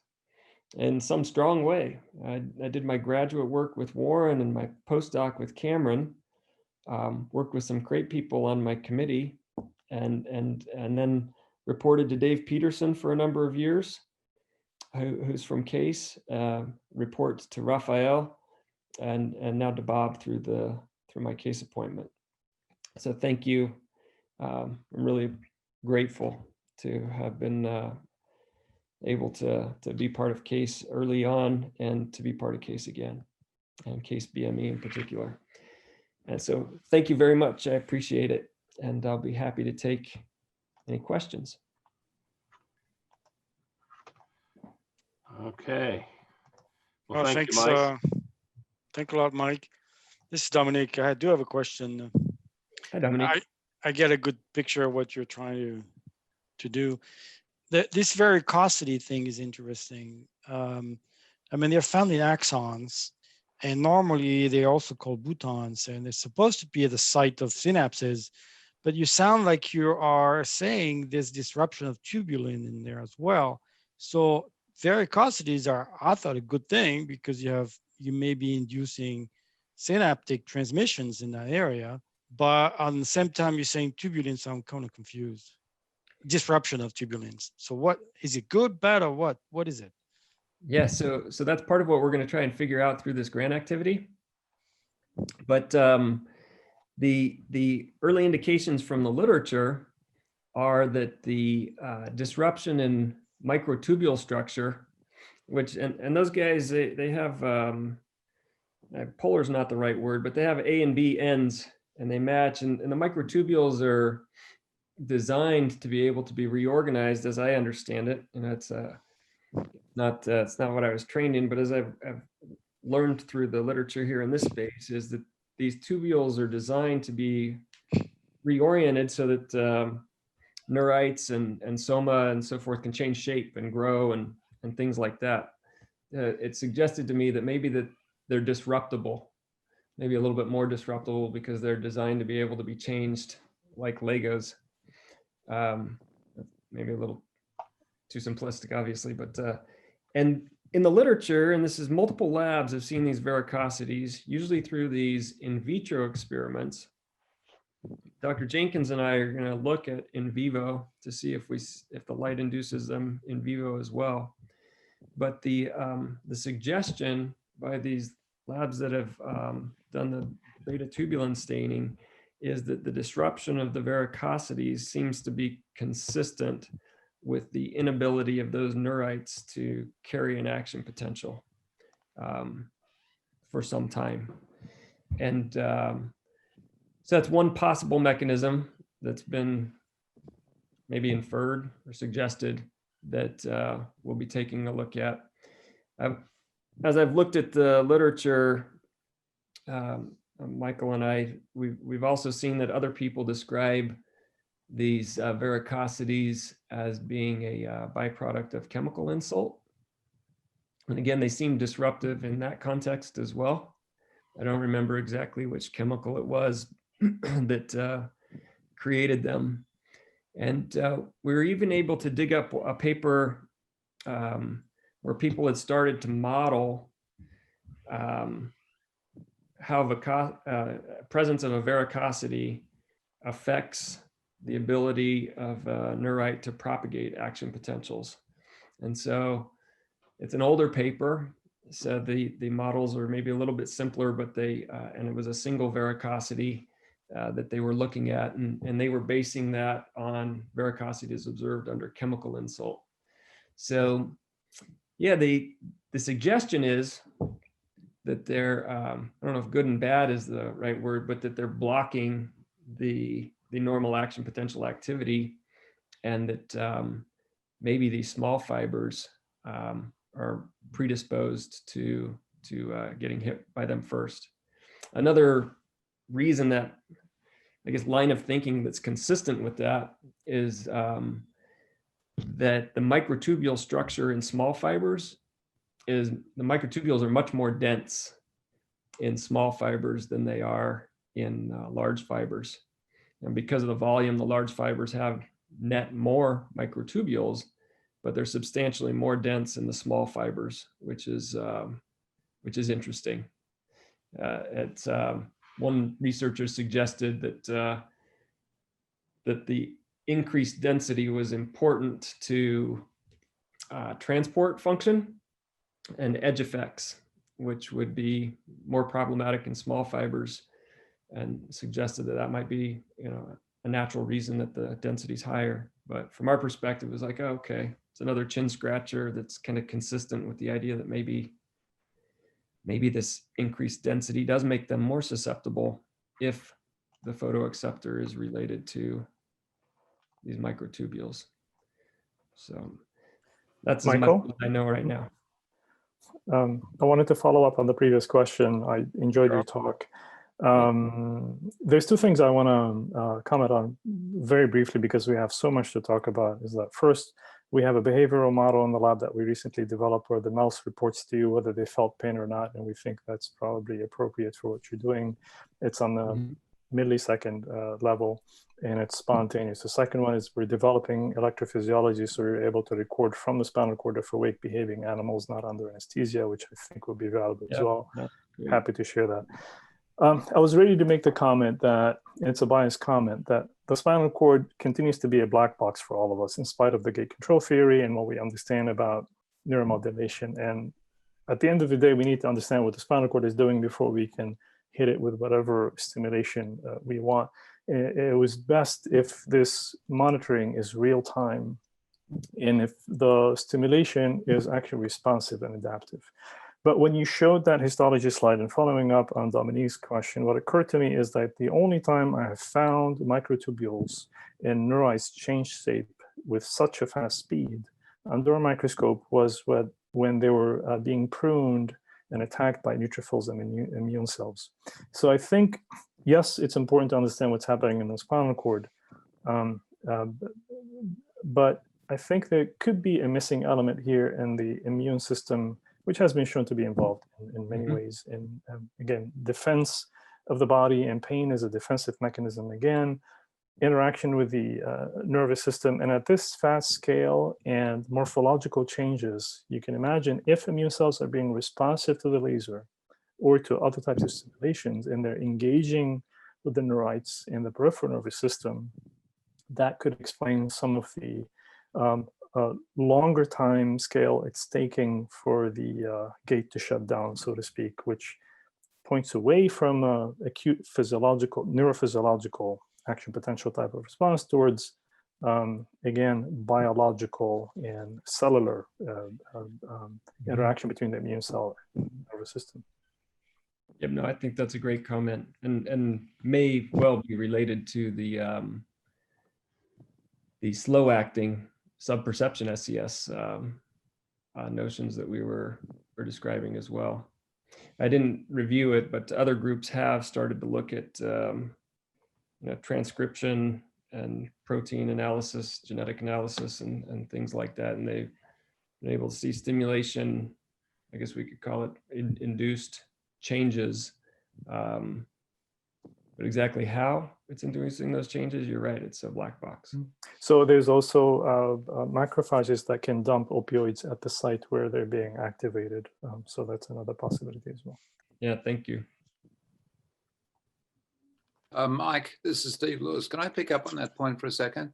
in some strong way. I did my graduate work with Warren and my postdoc with Cameron, worked with some great people on my committee, and then reported to Dave Peterson for a number of years, who's from CASE, reports to Raphael, and now to Bob through my CASE appointment. So thank you. I'm really grateful to have been able to be part of CASE early on and to be part of CASE again, and CASE BME in particular. And so thank you very much. I appreciate it. And I'll be happy to take any questions. Okay. Well, thank thanks. you, Mike. Thanks a lot, Mike. This is Dominic. I do have a question. Hi, Dominic. I get a good picture of what you're trying to do. This varicosity thing is interesting. I mean, they're found in axons, and normally they're also called boutons, and they're supposed to be at the site of synapses, but you sound like you are saying there's disruption of tubulin in there as well. So varicosities are, I thought, a good thing because you may be inducing synaptic transmissions in that area, but at the same time you're saying tubulins, so I'm kind of confused. Disruption of tubulins. So what is it, good, bad, or what? What is it? Yeah, so that's part of what we're going to try and figure out through this grant activity. But the early indications from the literature are that the disruption in microtubule structure, which and those guys they have polar is not the right word, but they have A and B ends and they match, and the microtubules are designed to be able to be reorganized, as I understand it. And it's not what I was trained in, but as I've learned through the literature here in this space, is that these tubules are designed to be reoriented so that neurites and soma and so forth can change shape and grow and things like that. It suggested to me that maybe that they're disruptible, maybe a little bit more disruptible because they're designed to be able to be changed like Legos. Maybe a little too simplistic, obviously, but and in the literature, and this is multiple labs have seen these varicosities, usually through these in vitro experiments. Dr. Jenkins and I are going to look at in vivo to see if the light induces them in vivo as well. But the suggestion by these labs that have done the beta tubulin staining is that the disruption of the varicosities seems to be consistent with the inability of those neurites to carry an action potential for some time. And so that's one possible mechanism that's been maybe inferred or suggested that we'll be taking a look at. As I've looked at the literature, Michael and I, we've also seen that other people describe these varicosities as being a byproduct of chemical insult. And again, they seem disruptive in that context as well. I don't remember exactly which chemical it was that created them. And we were even able to dig up a paper where people had started to model how presence of a varicosity affects the ability of a neurite to propagate action potentials. And so it's an older paper. So the models are maybe a little bit simpler, but and it was a single varicosity that they were looking at, and they were basing that on varicosities observed under chemical insult. So yeah, the suggestion is that they're, I don't know if good and bad is the right word, but that they're blocking the normal action potential activity, and that maybe these small fibers are predisposed to getting hit by them first. Another reason that, I guess, line of thinking that's consistent with that is that the microtubule structure in small fibers is, the microtubules are much more dense in small fibers than they are in large fibers. And because of the volume, the large fibers have net more microtubules, but they're substantially more dense in the small fibers, which is interesting. One researcher suggested that that the increased density was important to transport function and edge effects, which would be more problematic in small fibers, and suggested that might be, a natural reason that the density is higher. But from our perspective, it was like, oh, okay, it's another chin scratcher that's kind of consistent with the idea that maybe this increased density does make them more susceptible if the photoacceptor is related to these microtubules. So that's as much Michael? as I know right now. I wanted to follow up on the previous question. I enjoyed your talk. There's two things I want to comment on very briefly, because we have so much to talk about. Is that first, we have a behavioral model in the lab that we recently developed where the mouse reports to you whether they felt pain or not, and we think that's probably appropriate for what you're doing. It's on the millisecond level, and it's spontaneous. The second one is we're developing electrophysiology, so we're able to record from the spinal cord of awake behaving animals not under anesthesia, which I think will be valuable as well. Happy to share that. I was ready to make the comment that, and it's a biased comment, that the spinal cord continues to be a black box for all of us in spite of the gate control theory and what we understand about neuromodulation. And at the end of the day, we need to understand what the spinal cord is doing before we can hit it with whatever stimulation we want. It was best if this monitoring is real time and if the stimulation is actually responsive and adaptive. But when you showed that histology slide, and following up on Dominique's question, what occurred to me is that the only time I have found microtubules in neurites change shape with such a fast speed under a microscope was when they were being pruned and attacked by neutrophils and immune cells. So I think, yes, it's important to understand what's happening in the spinal cord, but I think there could be a missing element here in the immune system, which has been shown to be involved in many ways. And again, defense of the body, and pain is a defensive mechanism again. interaction with the nervous system. And at this fast scale and morphological changes, you can imagine if immune cells are being responsive to the laser or to other types of stimulations, and they're engaging with the neurites in the peripheral nervous system, that could explain some of the longer time scale it's taking for the gate to shut down, so to speak, which points away from acute physiological, neurophysiological action potential type of response towards, again, biological and cellular interaction between the immune cell and nervous system. Yep, no, I think that's a great comment, and may well be related to the slow acting subperception SCS notions that we were describing as well. I didn't review it, but other groups have started to look at transcription and protein analysis, genetic analysis, and things like that, and they've been able to see stimulation, I guess we could call it induced changes, but exactly how it's inducing those changes, you're right, it's a black box. So there's also macrophages that can dump opioids at the site where they're being activated. So that's another possibility as well. Yeah, thank you. Mike, this is Steve Lewis. Can I pick up on that point for a second?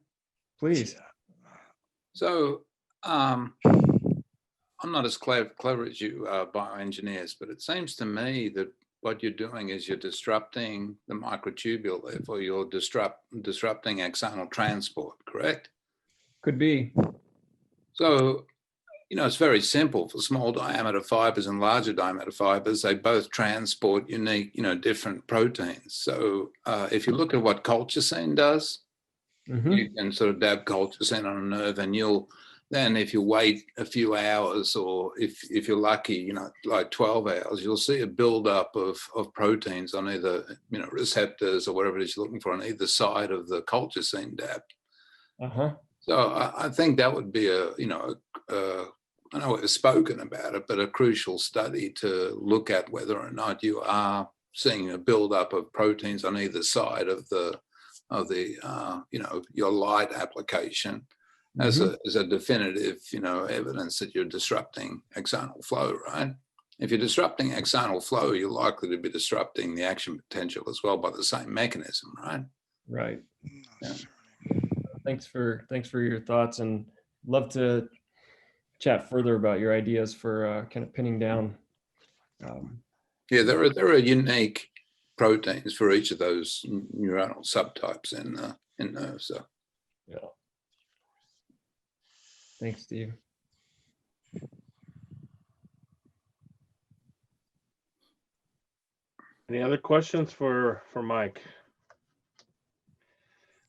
Please. So I'm not as clever as you bioengineers, but it seems to me that what you're doing is you're disrupting the microtubule, therefore you're disrupting axonal transport, correct? Could be. So, it's very simple. For small diameter fibers and larger diameter fibers, they both transport unique, different proteins. So if you look at what colchicine does, you can sort of dab colchicine on a nerve, and then if you wait a few hours, or if you're lucky, like 12 hours, you'll see a buildup of proteins on either, receptors or whatever it is you're looking for on either side of the colchicine dab. So I think that would be I know we've spoken about it, but a crucial study to look at whether or not you are seeing a buildup of proteins on either side of your light application. As a definitive, evidence that you're disrupting axonal flow, right? If you're disrupting axonal flow, you're likely to be disrupting the action potential as well by the same mechanism, right? Right. Yeah. Thanks for your thoughts, and love to chat further about your ideas for kind of pinning down. Yeah, there are unique proteins for each of those neuronal subtypes in nerves. So. Yeah. Thanks, Steve. Any other questions for Mike?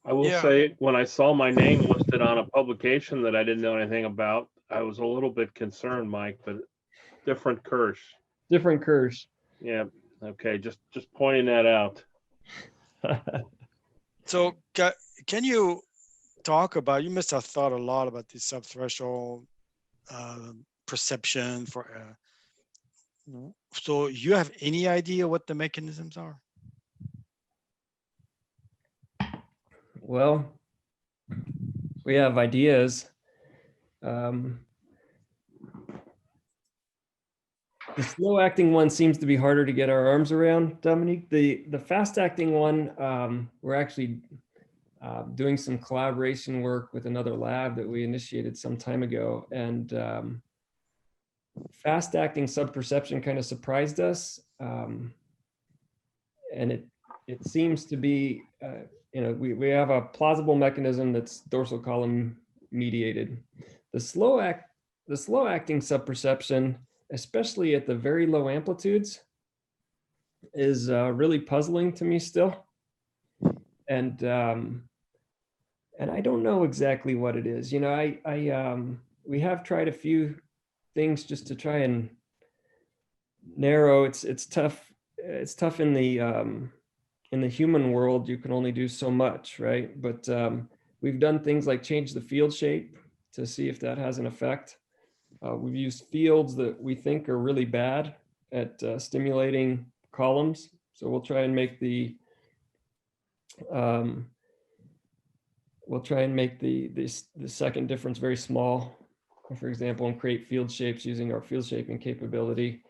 I will say, when I saw my name listed on a publication that I didn't know anything about, I was a little bit concerned, Mike, but different curse. Different curse. Yeah. Okay. Just pointing that out. So can you talk about, you must have thought a lot about the subthreshold perception for, so you have any idea what the mechanisms are? Well, we have ideas. The slow acting one seems to be harder to get our arms around, Dominique. The fast acting one, we're actually doing some collaboration work with another lab that we initiated some time ago, and fast acting subperception kind of surprised us, and it seems to be we have a plausible mechanism that's dorsal column mediated. The slow acting subperception, especially at the very low amplitudes, is really puzzling to me still, and I don't know exactly what it is. We have tried a few things just to try and narrow. It's tough. It's tough in the human world. You can only do so much, right? But we've done things like change the field shape to see if that has an effect. We've used fields that we think are really bad at stimulating columns. So we'll try and make the we'll try and make the second difference very small, for example, and create field shapes using our field shaping capability.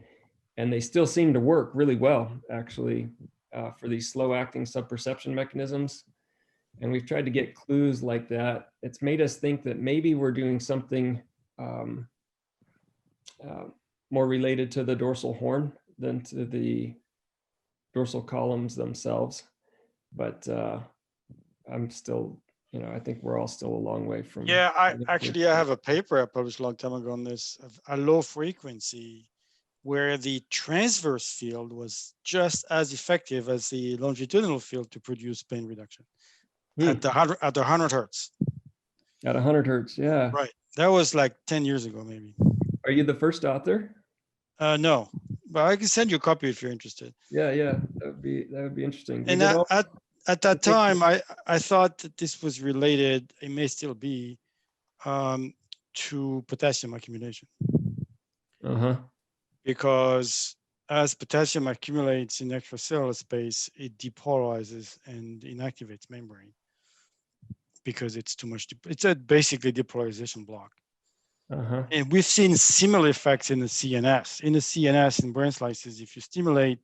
And they still seem to work really well, actually, for these slow acting subperception mechanisms. And we've tried to get clues like that. It's made us think that maybe we're doing something more related to the dorsal horn than to the dorsal columns themselves. But I'm still, I think we're all still a long way from. Yeah, I have a paper I published a long time ago on this, of a low frequency where the transverse field was just as effective as the longitudinal field to produce pain reduction at the 100 hertz. At 100 hertz, yeah. Right. That was like 10 years ago, maybe. Are you the first author? No, but I can send you a copy if you're interested. Yeah, that would be interesting. And at that time, I thought that this was related, it may still be, to potassium accumulation. Because as potassium accumulates in extracellular space, it depolarizes and inactivates membrane because it's too much. It's a basically depolarization block. And we've seen similar effects in the CNS. In the CNS, in brain slices, if you stimulate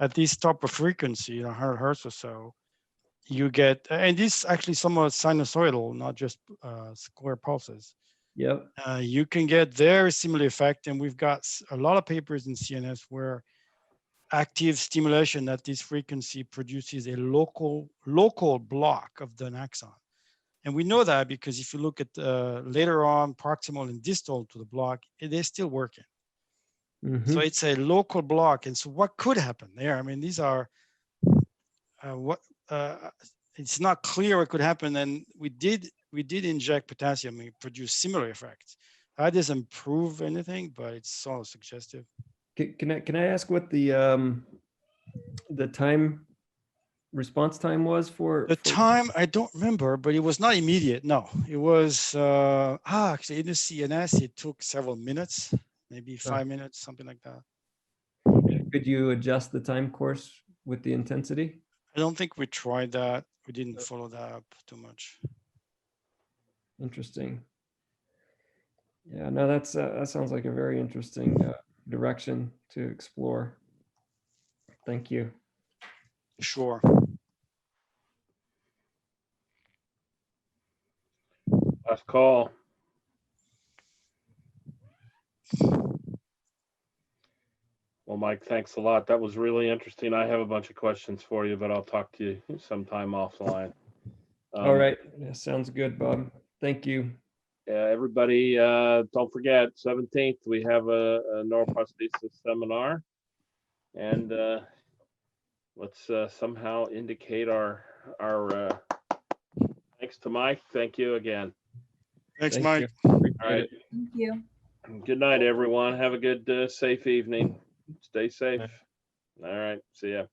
at this top of frequency, 100 hertz or so, you get, and this actually somewhat sinusoidal, not just square pulses. Yep. You can get very similar effect, and we've got a lot of papers in CNS where active stimulation at this frequency produces a local block of the axon. And we know that because if you look at later on proximal and distal to the block, they're still working. So it's a local block. And so what could happen there? I mean, these are it's not clear what could happen. And we did inject potassium and produce similar effects. That doesn't prove anything, but it's sort of suggestive. Can I ask what the time response time was for the time? I don't remember, but it was not immediate. No, it was actually in the CNS. It took several minutes, maybe 5 minutes, something like that. Could you adjust the time course with the intensity? I don't think we tried that. We didn't follow that up too much. Interesting. Yeah, no, that sounds like a very interesting direction to explore. Thank you. Sure. Last call. Well, Mike, thanks a lot. That was really interesting. I have a bunch of questions for you, but I'll talk to you sometime offline. All right. Yeah, sounds good, Bob. Thank you. Yeah, everybody, don't forget, 17th, we have a neuroprosthesis seminar. And let's somehow indicate our thanks to Mike. Thank you again. Thanks, Mike. All right. Thank you. Good night, everyone. Have a good, safe evening. Stay safe. All right. See ya.